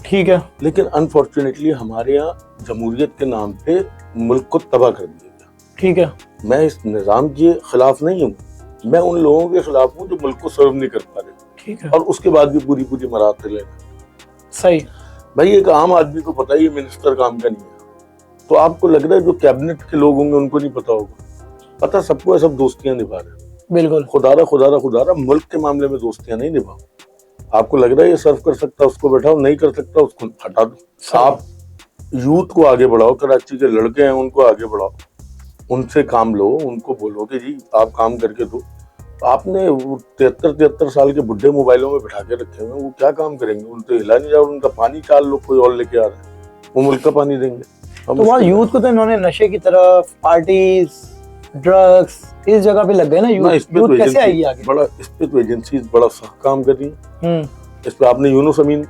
ठीक है। लेकिन अनफॉर्चुनेटली हमारे यहाँ जमहूरियत के नाम पे मुल्क को तबाह कर दिया गया। ठीक है। मैं इस निजाम के खिलाफ नहीं हूँ, मैं उन लोगों के खिलाफ हूँ जो मुल्क को सर्व नहीं कर पा रहे। ठीक है। और उसके बाद भी पूरी पूरी मराहत लेना। सही भाई, एक आम आदमी को पता ही है मिनिस्टर काम का नहीं है, तो आपको लग रहा है जो कैबिनेट के लोग होंगे उनको नहीं पता होगा? पता सबको है, सब दोस्तियां निभा रहे हैं। बिल्कुल। खुदारा मुल्क के मामले में दोस्तियां नहीं निभाओ। आपको लग रहा है ये सर्व कर सकता, उसको बैठाओ, नहीं कर सकता उसको हटा दो। आप यूथ को आगे बढ़ाओ, कराची के लड़के हैं उनको आगे बढ़ाओ, उनसे काम लो, उनको बोलो कि जी आप काम करके दो। आपने 73 साल के बुढ़े मोबाइलों में बिठा के रखे हुए, वो क्या काम करेंगे? उनको हिला नहीं जाओ, उनका पानी 4 लोग कोई और लेके आ रहे हैं, वो मुल्क का पानी देंगे। तो वहाँ यूथ को तो इन्होंने नशे की तरफ, पार्टीज, ड्रग्स, इस जगह पे लग गए ना। यूथ कैसे आएगी आगे? बड़ा इस पे तो एजेंसीज बड़ा सख्त काम कर रही हैं। इस पे आपने यूनुस अमीन,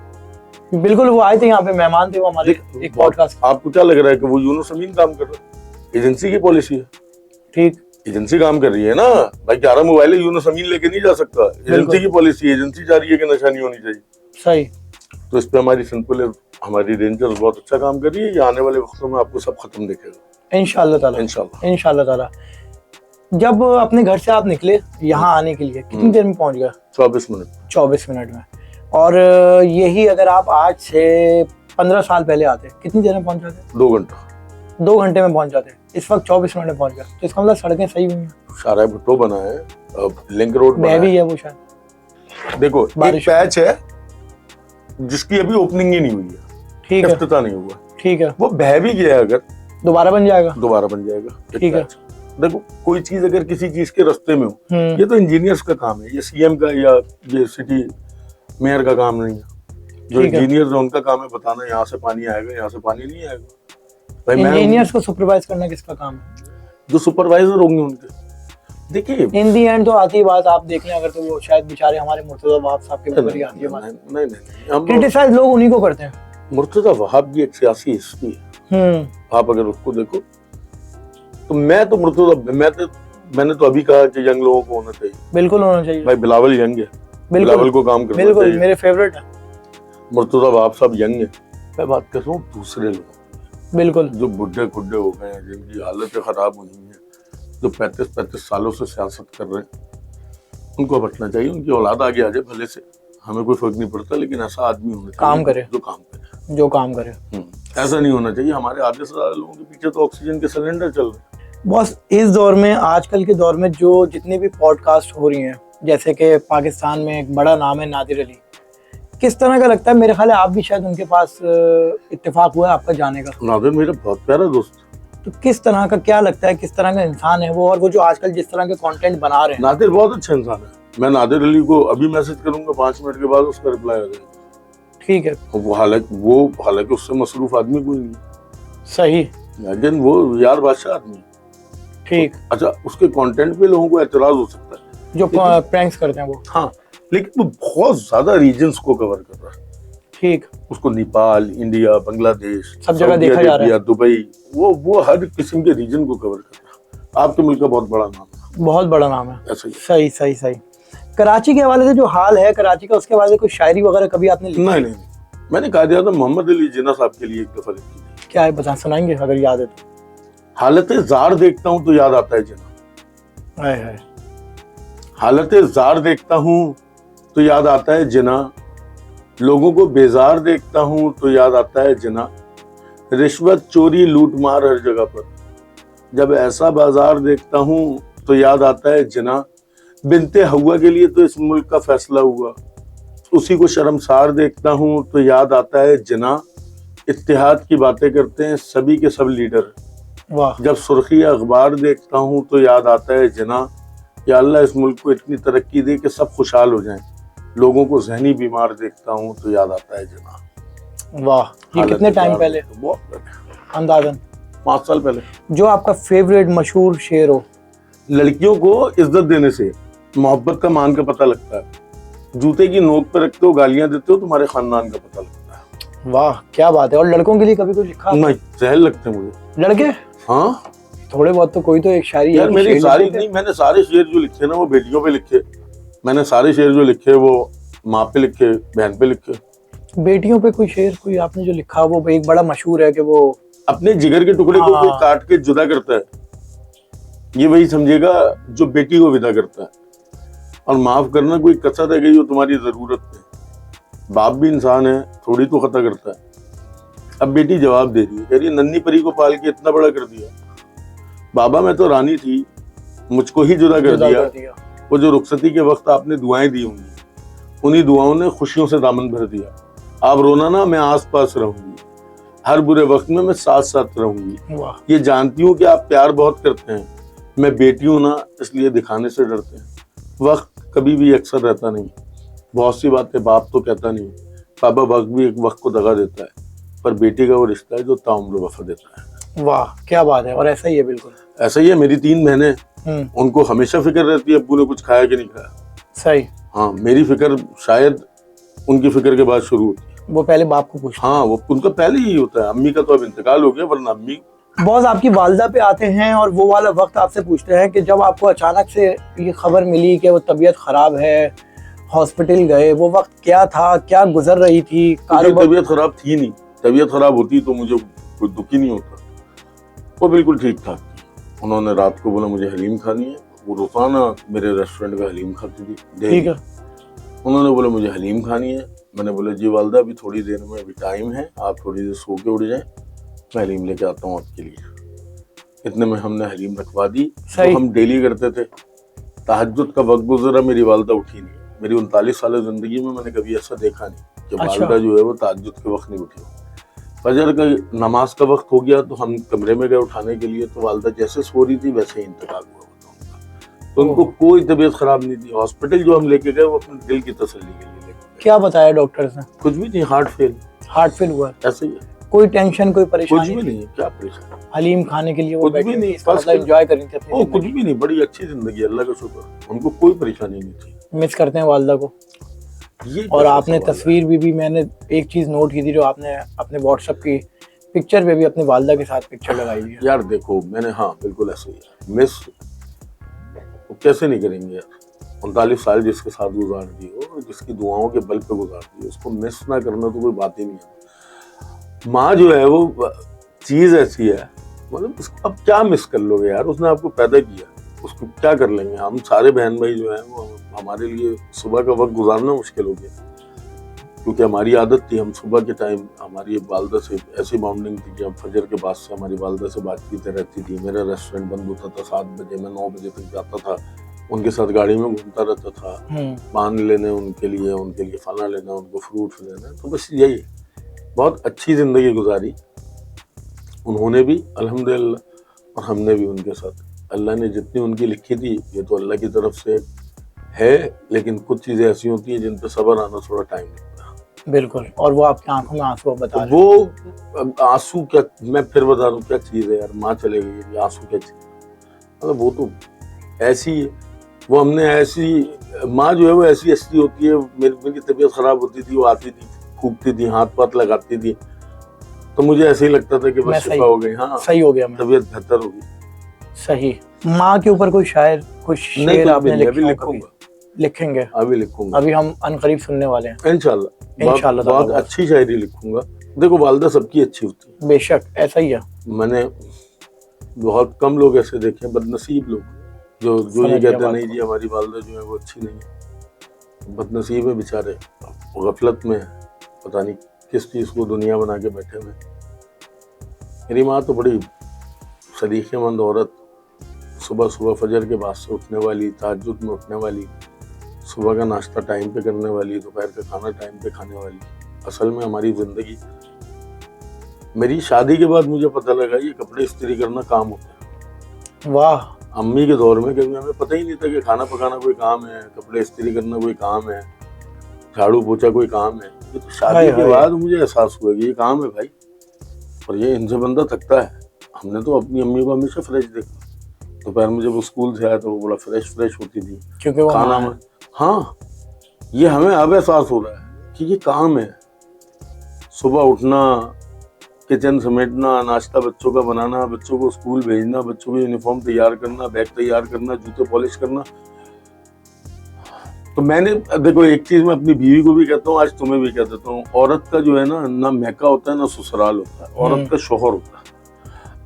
बिल्कुल, वो आए थे यहाँ पे, मेहमान थे वो हमारे एक पॉडकास्ट। आपको क्या लग रहा है कि वो यूनुस अमीन काम कर रहा है? एजेंसी की पॉलिसी है। ठीक, एजेंसी काम कर रही है ना भाई। 11 मोबाइल यूनुस अमीन लेके नहीं जा सकता, एजेंसी की पॉलिसी। एजेंसी चाह रही है कि नशा नहीं होनी चाहिए। सही। तो इस पे हमारी सिंध पुलिस, हमारी रेंजर्स बहुत अच्छा काम कर रही है। ये आने वाले वक्तों में आपको सब खत्म दिखेगा इंशाल्लाह ताला। जब अपने घर से आप निकले यहाँ आने के लिए, कितनी देर में पहुंच गए? 24 मिनट में। और यही अगर आप आज से 15 साल पहले आते, कितनी देर में पहुंच जाते? 2 घंटे में पहुंच जाते। इस वक्त 24 मिनट में पहुंच गए, तो इसका मतलब सड़कें सही हुई हैं। शाहरा भुट्टो बना है, लिंक रोड बना है वो शायद। देखो, एक पैच है जिसकी अभी ओपनिंग ही नहीं हुई है। ठीक है, इफ्तिताह नहीं हुआ। ठीक है, वो बह भी गया, अगर दोबारा बन जाएगा। ठीक है। देखो, कोई चीज अगर किसी चीज के रास्ते में हो, ये तो इंजीनियर्स का काम है, ये सीएम का या ये सिटी मेयर का काम नहीं है। जो इंजीनियर्स है उनका काम है बताना यहाँ से पानी आएगा, यहाँ से पानी नहीं आएगा। इंजीनियर्स को सुपरवाइज करना किसका काम है? जो सुपरवाइजर होंगे उनके। देखिए, इन दी एंड तो आती बात आप देख लें, अगर तो वो शायद बेचारे हमारे मुर्तजा वहाब साहब के ऊपर ही आती है बात। नहीं, क्रिटिसाइज लोग उन्हीं को करते हैं। मुर्तजा वहाब की एक सियासी हिस्ट्री है, आप अगर उसको देखो तो मैंने तो अभी कहा कि यंग लोगों को होना चाहिए। बिल्कुल होना चाहिए भाई। बिलावल यंग है, बिलावल को काम करना चाहिए, मेरे फेवरेट है। मुर्तजा वहाब साहब यंग है। मैं बात कर रहा हूँ दूसरे लोग, बिल्कुल, जो बुढ़े खुड्डे हो गए हैं, जिनकी हालतें खराब हुई हैं, जो 35 सालों से सियासत कर रहे हैं, उनको बचना चाहिए। उनकी औलाद आगे आ जाए भले से, हमें कोई फर्क नहीं पड़ता, लेकिन ऐसा आदमी होना चाहिए काम करे, जो काम करे। ऐसा नहीं होना चाहिए। हमारे आधे से ज्यादा लोगों के पीछे तो ऑक्सीजन के सिलेंडर चल रहे हैं। बॉस, इस दौर में, आजकल के दौर में जो जितनी भी पॉडकास्ट हो रही हैं, जैसे कि पाकिस्तान में एक बड़ा नाम है नादिर अली, किस तरह का लगता है? मेरे ख्याल है आप भी शायद उनके पास इत्तेफाक हुआ है आपका जाने का। नादिर मेरा बहुत प्यारा दोस्त। तो किस तरह का, क्या लगता है किस तरह का इंसान है वो, और वो जो आजकल जिस तरह के कंटेंट बना रहे हैं? नादिर बहुत अच्छा इंसान है। मैं नादिर अली को अभी मैसेज करूंगा, 5 मिनट के बाद उसका रिप्लाई आ जाएगा। ठीक है। वो हालांकि उससे मसरूफ आदमी कोई नहीं। सही, लेकिन वो यार बादशाह आदमी। ठीक। तो, अच्छा, उसके कंटेंट पे लोगों को एतराज हो सकता है, जो प्रैंक्स करते हैं वो। हाँ, लेकिन वो बहुत ज्यादा रीजन्स को कवर कर रहा है। ठीक। उसको नेपाल, इंडिया, बांग्लादेश, सब जगह देखा जा रहा है। दुबई, वो हर किस्म के रीजन को कवर कर रहा है। आपके मुल्क का बहुत बड़ा नाम है। बहुत बड़ा नाम है। ऐसा ही। सही। कराची के हवाले से जो हाल है कराची का, उसके हवाले से कोई शायरी वगैरह कभी आपने लिखी? नहीं, मैंने कहा दिया था मोहम्मद अली जिन्ना साहब के लिए एक दफा लिखी थी। क्या है, बता, सुनाएंगे अगर याद है तो? हालत जार देखता हूँ तो याद आता है जिना। हाय। हालत जार देखता हूँ तो याद आता है जिना, लोगों को बेजार देखता हूँ तो याद आता है जिना, रिश्वत, चोरी, लूट मार हर जगह पर, जब ऐसा बाजार देखता हूँ तो याद आता है जिना, बिनते हवा के लिए तो इस मुल्क का फैसला हुआ, उसी को शर्मसार देखता हूँ तो याद आता है जिना, इत्तेहाद की बातें करते हैं सभी के सब लीडर, वाह। जब सुर्खी अखबार देखता हूँ तो याद आता है जना, या अल्लाह इस मुल्क को इतनी तरक्की दे कि सब खुशहाल हो जाएं। लोगों को जहनी बीमार देखता हूँ तो याद आता है जना। वाह, ये हालत कितने टाइम बेकार पहले? देखो, बहुत पहले, अंदाजन 5 साल पहले। जो आपका फेवरेट मशहूर शेर हो? लड़कियों को इज्जत देने से मोहब्बत का मान का पता लगता है। जूते की नोक पे रखते हो, गालियां देते हो, तुम्हारे खानदान का पता लगता है। वाह, क्या बात है। और लड़कों के लिए कभी कुछ लिखा? नहीं, जहर लगते हैं मुझे लड़के? हाँ, थोड़े बहुत तो, कोई तो एक शायरी यार है कि मेरी शेर सारी लिखते थे। नहीं, मैंने सारे शेर जो लिखे ना वो बेटियों पे लिखे। मैंने सारे शेर जो लिखे वो माँ पे लिखे, बहन पे लिखे। बेटियों पे कोई शेर, कोई आपने जो लिखा वो एक बड़ा मशहूर है कि वो अपने जिगर के टुकड़े को हाँ। कोई काट के जुदा करता है, ये वही समझेगा जो बेटी को विदा करता है। और माफ करना, कोई कसर रह गई हो तुम्हारी जरूरत में, बाप भी इंसान है, थोड़ी तो खता करता है। अब बेटी जवाब दे रही है, कह रही है नन्ही परी को पाल के इतना बड़ा कर दिया। बाबा मैं तो रानी थी, मुझको ही जुदा कर दिया। वो जो रुखसती के वक्त आपने दुआएं दी होंगी, उन्हीं दुआओं ने खुशियों से दामन भर दिया। आप रोना ना, मैं आस पास रहूंगी, हर बुरे वक्त में मैं साथ साथ रहूंगी। वाह। ये जानती हूँ कि आप प्यार बहुत करते हैं, मैं बेटी हूं ना इसलिए दिखाने से डरते हैं। वक्त कभी भी अक्सर रहता नहीं, बहुत सी बातें बाप तो कहता नहीं। पापा वक्त भी एक वक्त को दगा देता है, पर बेटी का वो रिश्ता है जो ताउम्र वफा देता है। वाह, क्या बात है। और ऐसा ही है, बिल्कुल ऐसा ही है। मेरी 3 बहनें, उनको हमेशा फिक्र रहती है अब्बू ने कुछ खाया कि नहीं खाया। सही। हाँ, मेरी फिक्र शायद उनकी फिक्र के बाद शुरू होती है। वो पहले बाप को पूछते हैं। हाँ, वो उनका पहले ही होता है। अम्मी का तो अब इंतकाल हो गया, वरना अम्मी। बॉस आपकी वालदा पे आते हैं और वो वाला वक्त आपसे पूछते हैं कि जब आपको अचानक से ये खबर मिली कि वो तबीयत खराब है, हॉस्पिटल गए, वो वक्त क्या था, क्या गुजर रही थी? तबीयत खराब थी नहीं। तबीयत खराब होती तो मुझे कोई दुख ही नहीं होता। वो बिल्कुल ठीक ठाक थी। उन्होंने रात को बोला मुझे हलीम खानी है। वो रोजाना मेरे रेस्टोरेंट का हलीम खाती थी। ठीक है। उन्होंने बोला मुझे हलीम खानी है। मैंने बोला जी वालदा अभी थोड़ी देर में, अभी टाइम है, आप थोड़ी देर सो के उठ जाएं, मैं हलीम लेके आता हूँ आपके लिए। इतने में हमने हलीम रखवा दी, तो हम डेली करते थे। तहज्जुद का वक्त गुजरा, मेरी वालदा उठी नहीं। मेरी 39 साल जिंदगी में मैंने कभी ऐसा देखा नहीं कि वालदा जो है वो तहज्जुद के वक्त नहीं उठी। फजर का नमाज का वक्त हो गया तो हम कमरे में गए उठाने के लिए, तो वालदा जैसे सो रही थी वैसे ही इंतकाल हुआ उनका। तो उनको कोई तबीयत खराब नहीं थी। हॉस्पिटल जो हम लेके गए वो अपने दिल की तसल्ली के लिए लेके गए। क्या बताया डॉक्टर्स ने? कुछ भी नहीं, हार्ट फेल हुआ। ऐसे ही है। कोई टेंशन, कोई परेशानी? कुछ भी नहीं। क्या परेशानी? हलीम खाने के लिए वो कुछ भी नहीं, एंजॉय कर रही थी अपनी कुछ भी नहीं। बड़ी अच्छी जिंदगी, अल्लाह का शुक्र। उनको कोई परेशानी नहीं थी। मिस करते हैं वालदा को। और आपने तस्वीर भी मैंने एक चीज नोट की थी, जो आपने अपने व्हाट्सएप की पिक्चर पे भी अपनी वालदा के साथ पिक्चर लगाई हुई है। यार देखो, मैंने, हाँ बिल्कुल ऐसे ही है। मिस कैसे नहीं करेंगे यार। 39 साल जिसके साथ गुजार दी हो, जिसकी दुआओं के बल पे गुजार दी, उसको मिस ना करना तो कोई बात ही नहीं है। माँ जो है वो चीज ऐसी है, मतलब उसको अब क्या मिस कर लोगे यार। उसने आपको पैदा किया, उसको क्या कर लेंगे। हम सारे बहन भाई जो है वो हमारे लिए सुबह का वक्त गुजारना मुश्किल हो गया, क्योंकि हमारी आदत थी। हम सुबह के टाइम हमारी वालदा से ऐसी बाउंडिंग थी कि हम फजर के बाद से हमारी वालदा से बातचीत रहती थी। मेरा रेस्टोरेंट बंद होता था 7 बजे, मैं 9 बजे तक जाता था, उनके साथ गाड़ी में घूमता रहता था, पान लेने उनके लिए फला लेना, उनको फ्रूट लेना। तो बस यही बहुत अच्छी जिंदगी गुजारी उन्होंने भी अल्हम्दुलिल्लाह, और हमने भी उनके साथ। अल्लाह ने जितनी उनकी लिखी थी, ये तो अल्लाह की तरफ से है, लेकिन कुछ चीजें ऐसी होती हैं जिन पर सब्र आना थोड़ा टाइम लगता है। बिल्कुल। और वो आपकी आंखों में आंसू बता रहे। वो आंसू क्या, मैं फिर बता रहा हूँ क्या चीज है यार। माँ चले गई, आंसू क्या चीज, मतलब वो तो ऐसी, वो हमने ऐसी, माँ जो है वो ऐसी हस्ती होती है। मेरी तबीयत खराब होती थी, वो आती थी, फूकती थी, हाथ पाथ लगाती थी, तो मुझे ऐसे ही लगता था कि बस शिफा हो गई। हाँ, सही हो गया, तबीयत बेहतर होगी। सही। माँ के ऊपर कोई शायर, कुछ शेर आपने लिखेंगे? अभी लिखूंगा। अभी हम अनकरीब सुनने वाले हैं इंशाल्लाह। बहुत अच्छी शायरी लिखूंगा। देखो, वालदा सबकी अच्छी होती है। बेशक, ऐसा ही है। मैंने बहुत कम लोग ऐसे देखे, बदनसीब लोग, जो ये कहते हैं नहीं जी हमारी वालदा जो है वो अच्छी नहीं है। बदनसीब है बेचारे, गफलत में पता नहीं किस चीज को दुनिया बना के बैठे हुए। मेरी माँ तो बड़ी सलीकेमंद औरत, सुबह सुबह फजर के बाद से उठने वाली, तहज्जुद में उठने वाली, सुबह का नाश्ता टाइम पे करने वाली, दोपहर का खाना टाइम पे खाने वाली। असल में हमारी जिंदगी मेरी शादी के बाद मुझे पता लगा ये कपड़े इस्त्री करना काम होता है। वाह। अम्मी के दौर में कभी हमें पता ही नहीं था कि खाना पकाना कोई काम है, कपड़े इस्त्री करना कोई काम है, झाड़ू पोछा कोई काम है। ये तो शादी के बाद मुझे एहसास हुआ कि ये काम है भाई, और ये इनसे बंदा थकता है। हमने तो अपनी अम्मी को हमेशा फ्रेश देखा, दोपहर में जब वो स्कूल से आया तो वो बड़ा फ्रेश होती थी क्योंकि वो खाना में। हाँ, ये हमें अब एहसास हो रहा है कि ये काम है। सुबह उठना, किचन समेटना, नाश्ता बच्चों का बनाना, बच्चों को स्कूल भेजना, बच्चों की यूनिफॉर्म तैयार करना, बैग तैयार करना, जूते पॉलिश करना। तो मैंने देखो एक चीज मैं अपनी बीवी को भी कहता हूँ, आज तुम्हें भी कह देता हूँ, औरत का जो है ना मैका होता है ना ससुराल होता है, औरत का शोहर होता है।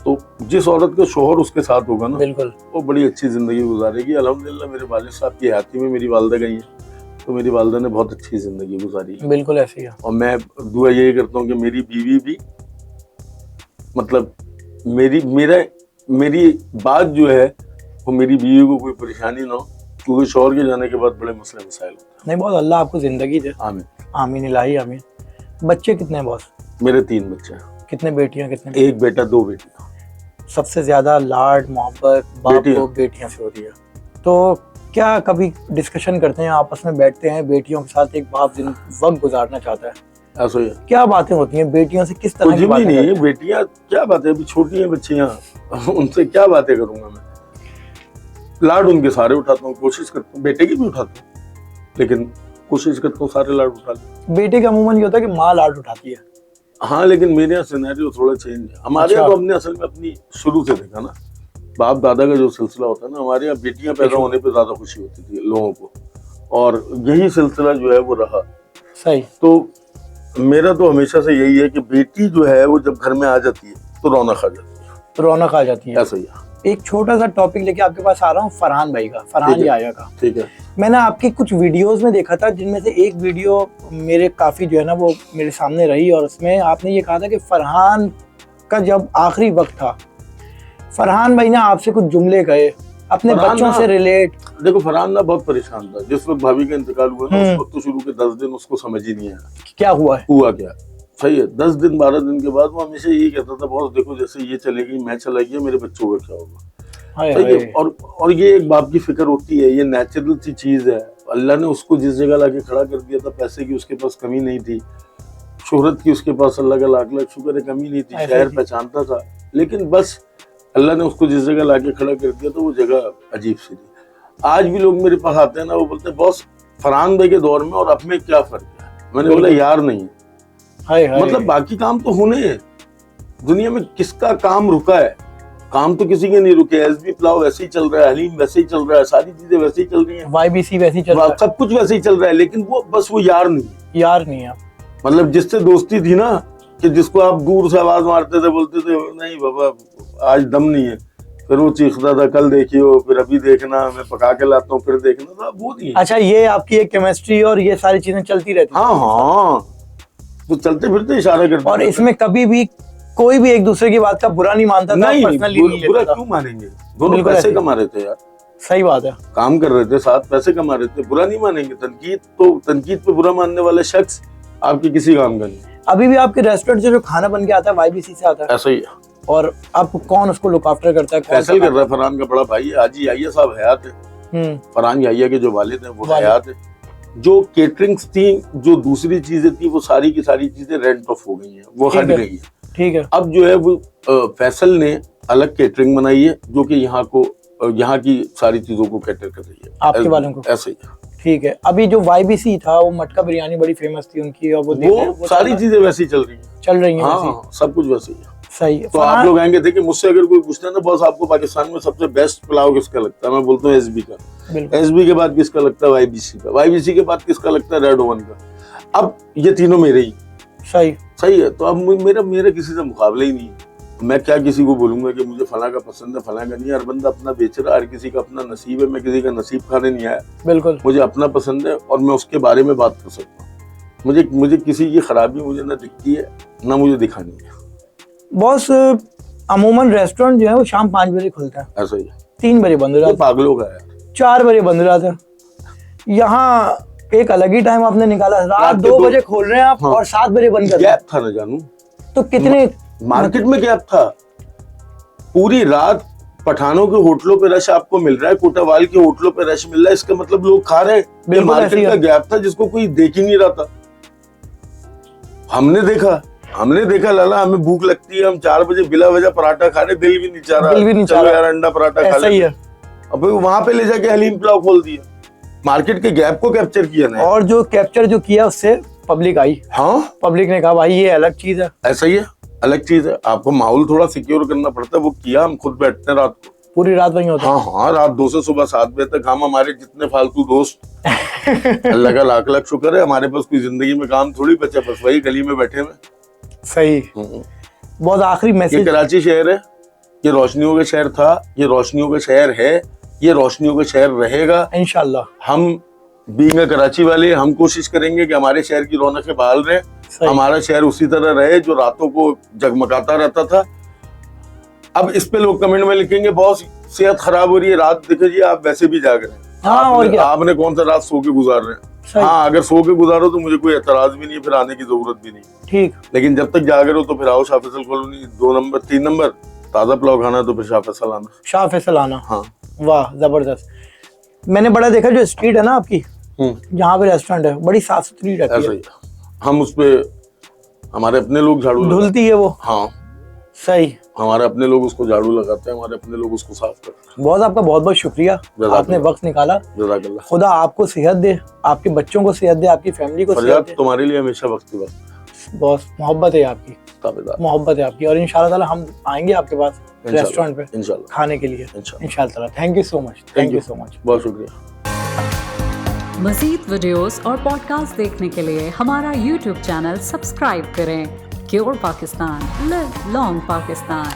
तो जिस औरत का शोहर उसके साथ होगा ना, बिल्कुल, वो बड़ी अच्छी जिंदगी गुजारेगी। अल्हम्दुलिल्लाह मेरे वालिद साहब की हयाती में मेरी वालदा गई है, तो मेरी वालदा ने बहुत अच्छी जिंदगी गुजारी है। बिल्कुल ऐसे ही है। और मैं दुआ यही करता हूँ कि मेरी बीवी भी, मतलब मेरी बात जो है वो मेरी बीवी को कोई परेशानी ना हो, क्योंकि शौहर के जाने के बाद बड़े मसले मसाइल होते हैं। नहीं, बहुत अल्लाह आपको जिंदगी दे। आमीन आमीन इलाही आमीन। बच्चे कितने हैं बॉस? मेरे 3 बच्चे हैं। कितने बेटियां कितने? एक बेटा 2 बेटियां। सबसे ज्यादा लाड मोहब्बत बाप को बेटियों से होती है, तो क्या कभी डिस्कशन करते हैं, आपस में बैठते हैं, बेटियों के साथ एक बाप वक्त गुजारना चाहता है, ऐसा ही क्या बातें होती हैं बेटियों से, किस तरह की बातें नहीं है? बेटियां क्या बातें, अभी छोटी हैं बच्चियां, उनसे क्या बातें करूंगा मैं। लाड उनके सारे उठाता हूँ, कोशिश करता हूँ, बेटे की भी उठाता हूँ, लेकिन कोशिश करता हूँ सारे लाड उठा लूं। बेटे का अमूमन ये होता है कि माँ लाड उठाती है। हाँ, लेकिन मेरे यहाँ सिनेरियो थोड़ा चेंज है। हमारे यहाँ तो हमने असल में अपनी शुरू से देखा ना, बाप दादा का जो सिलसिला होता है ना, हमारे यहाँ बेटियां पैदा होने पे ज्यादा खुशी होती थी लोगों को, और यही सिलसिला जो है वो रहा। सही। तो मेरा तो हमेशा से यही है कि बेटी जो है वो जब घर में आ जाती है तो रौनक आ जाती है। तो रौनक आ जाती है। ऐसा ही है। एक छोटा सा टॉपिक लेके आपके पास आ रहा हूँ, फरहान भाई का, फरहान याया का। ठीक है। मैंने आपके कुछ वीडियोस में देखा था, जिनमें से एक वीडियो मेरे काफी जो है ना वो मेरे सामने रही, और उसमें आपने ये कहा था कि फरहान का जब आखिरी वक्त था, फरहान भाई ने आपसे कुछ जुमले कहे अपने बच्चों से रिलेट। देखो, फरहान ना बहुत परेशान था जिस वक्त भाभी का इंतकाल हुआ ना, उस वक्त तो शुरू के 10 दिन उसको समझ ही नहीं आया क्या हुआ क्या। सही है, 10 दिन 12 दिन के बाद वो हमेशा यही कहता था, बॉस देखो जैसे ये चलेगी, मैं चला गया, मेरे बच्चों का क्या होगा। सही है। और ये एक बाप की फिक्र होती है, ये नेचुरल सी चीज है। अल्लाह ने उसको जिस जगह लाके खड़ा कर दिया था, पैसे की उसके पास कमी नहीं थी, शोहरत की उसके पास अल्लाह का लाख लाख शुक्र है कमी नहीं थी, शहर पहचानता था, लेकिन बस अल्लाह ने उसको जिस जगह लाके खड़ा कर दिया तो वो जगह अजीब सी थी। आज भी लोग मेरे पास आते हैं ना, वो बोलते हैं बॉस फरहान भाई के दौर में और अब में क्या फर्क है। मैंने बोला यार नहीं, मतलब बाकी काम तो होने हैं, दुनिया में किसका काम रुका है? काम तो किसी के नहीं रुके। एसबी प्लाव वैसे ही चल रहा है, हलीम वैसे ही चल रहा है, सारी चीजें वैसे ही चल रही हैं, वाईबीसी वैसे ही चल रहा है, सब कुछ वैसे ही चल रहा है, लेकिन वो बस वो यार नहीं है। मतलब जिससे दोस्ती थी ना, कि जिसको आप दूर से आवाज मारते थे, बोलते थे नहीं बाबा आज दम नहीं है, फिर वो चीखता था कल देखियो, फिर अभी देखना, मैं पका के लाता हूँ फिर देखना, तो वो नहीं है। अच्छा, ये आपकी एक केमिस्ट्री और ये सारी चीजें चलती रहती है। हाँ, तो चलते फिरते इशारा करते। और इसमें कभी भी कोई भी एक दूसरे की बात का बुरा नहीं मानता था, पर्सनली नहीं बुरा क्यों मानेंगे? दोनों पैसे कमा रहे थे यार। सही बात है, काम कर रहे थे, साथ पैसे कमा रहे थे, बुरा नहीं मानेंगे। तनकीद पे बुरा मानने वाला शख्स आपके किसी काम का नहीं। अभी भी आपके रेस्टोरेंट से जो खाना बन के आता है वाईबीसी से आता है? ऐसा ही है। और अब कौन उसको लुक आफ्टर करता है? फैसल कर रहा है, फरहान का बड़ा भाई है, हाजी याहिया साहब हयात है। फरहान याहिया के जो वालिद हैं वो हयात है। जो केटरिंग्स थी, जो दूसरी चीजें थी, वो सारी की सारी चीजें रेंट ऑफ हो गई हैं, वो हट गई है। ठीक है। अब जो है वो फैसल ने अलग केटरिंग बनाई है, जो कि यहाँ की सारी चीजों को कैटर कर रही है, आपके वालों को। ऐसे ही। ठीक है। अभी जो वाईबीसी था, वो मटका बिरयानी बड़ी फेमस थी उनकी, और वो सारी चीजें वैसी चल रही हैं। हाँ, सब कुछ वैसे ही है। सही है। तो आप लोग आएंगे, देखिए मुझसे अगर कोई पूछता है ना बॉस आपको पाकिस्तान में सबसे बेस्ट पुलाव किसका लगता है, मैं बोलता हूँ एसबी का। एसबी के बाद किसका लगता है? वाईबीसी का। वाईबीसी के बाद किसका लगता है? रेड ओवन का। अब ये तीनों मेरे ही। सही है। तो अब मेरा किसी से मुकाबला ही नहीं है। मैं क्या किसी को बोलूंगा कि मुझे फला का पसंद है, फला का नहीं। हर बंदा अपना बेच रहा है, हर किसी का अपना नसीब है। मैं किसी का नसीब खाने नहीं आया। बिल्कुल। मुझे अपना पसंद है और मैं उसके बारे में बात कर सकता हूँ। मुझे किसी की खराबी मुझे ना दिखती है, ना मुझे दिखानी है। बॉस, अमूमन रेस्टोरेंट जो है वो शाम 5 बजे खुलता है। ऐसा ही है। 3 बजे बंद हो जाता है। पागलों का है। 4 बजे बंद हो जाता है। यहाँ एक अलग ही टाइम आपने निकाला, रात 2 बजे खोल रहे हैं आप। हाँ। और 7 बजे बंद कर रहे हैं। गैप था ना जानू। तो कितने मार्केट में गैप था। पूरी रात पठानों के होटलों पे रश आपको मिल रहा है, कोटावाल के होटलों पे रश मिल रहा है, इसका मतलब लोग खा रहे हैं। बिल्कुल ऐसे मार्केट ही का है। गैप था जिसको कोई देख ही नहीं रहा था। हमने देखा लाला, हमें भूख लगती है, हम 4 बजे बिला वजह पराठा खा रहे, दिल भी नहीं चाह दिल भी नहीं रहा, चाह चलो रहा। यार अंडा पराठा खा ऐसा ही लेते। है। अब वहां पे ले जाके हलीम पुलाव खोल दिया, मार्केट के गैप को कैप्चर किया ना। और जो कैप्चर जो किया उससे पब्लिक आई, हाँ पब्लिक ने कहा भाई ये अलग चीज है। ऐसा ही है, अलग चीज है। आपको माहौल थोड़ा सिक्योर करना पड़ता है, वो किया। हम खुद बैठते हैं रात को, पूरी रात वहीं होता है। हाँ रात 2 से सुबह 7 बजे तक। हम हमारे जितने फालतू दोस्त अल्लाह का लाख लाख शुक्र है, हमारे पास कोई जिंदगी में काम थोड़ी बचा, बस वही गली में बैठे हुए। सही। बहुत आखिरी ये मैसेज। कराची शहर है, ये रोशनियों का शहर था, ये रोशनियों का शहर है, ये रोशनियों का शहर रहेगा इंशाल्लाह। हम बीइंग कराची वाले, हम कोशिश करेंगे कि हमारे शहर की रौनकें बहाल रहे, सही। हमारा शहर उसी तरह रहे जो रातों को जगमगाता रहता था। अब इस पे लोग कमेंट में लिखेंगे बहुत सेहत खराब हो रही है, रात देखो जी आप वैसे भी जाग रहे हैं। हाँ, और क्या? आपने कौन सा रात सो के गुजार रहे हैं? सही। हाँ अगर सो के गुजारो तो मुझे कोई एतराज भी नहीं है, फिर आने की जरूरत भी नहीं। ठीक। लेकिन जब तक जाग रहे हो तो फिर आओ Shah Faisal colony 2 number 3 number, ताजा पुलाव खाना है तो फिर शाह फैसल आना। शाह फैसल आना। हाँ वाह जबरदस्त। मैंने बड़ा देखा जो स्ट्रीट है ना आपकी, जहाँ पे रेस्टोरेंट है, बड़ी साफ सुथरी रहती ऐसा है। ही हम उस पे हमारे अपने लोग झाड़ू लगाते धुलती है वो। हैं। हाँ सही। हमारे अपने लोग उसको झाड़ू लगाते हैं, हमारे अपने लोग उसको साफ करते हैं। बहुत आपका बहुत बहुत शुक्रिया, आपने वक्त निकाला। जज़ाकल्लाह। खुदा आपको सेहत दे, आपके बच्चों को सेहत दे, आपकी फैमिली को सेहत फरियाद दे। तुम्हारे लिए हमेशा वक्त की वक्त बहुत मोहब्बत है आपकी, ताबेदार। मोहब्बत है आपकी। और इंशाल्लाह ताला हम आएंगे आपके पास रेस्टोरेंट पे इंशाल्लाह खाने के लिए इंशाल्लाह। इंशाल्लाह ताला। Thank you so much, thank you so much. बहुत शुक्रिया। मज़ीद वीडियोस और पॉडकास्ट देखने के लिए हमारा YouTube चैनल सब्सक्राइब करें। Cure Pakistan, live long Pakistan.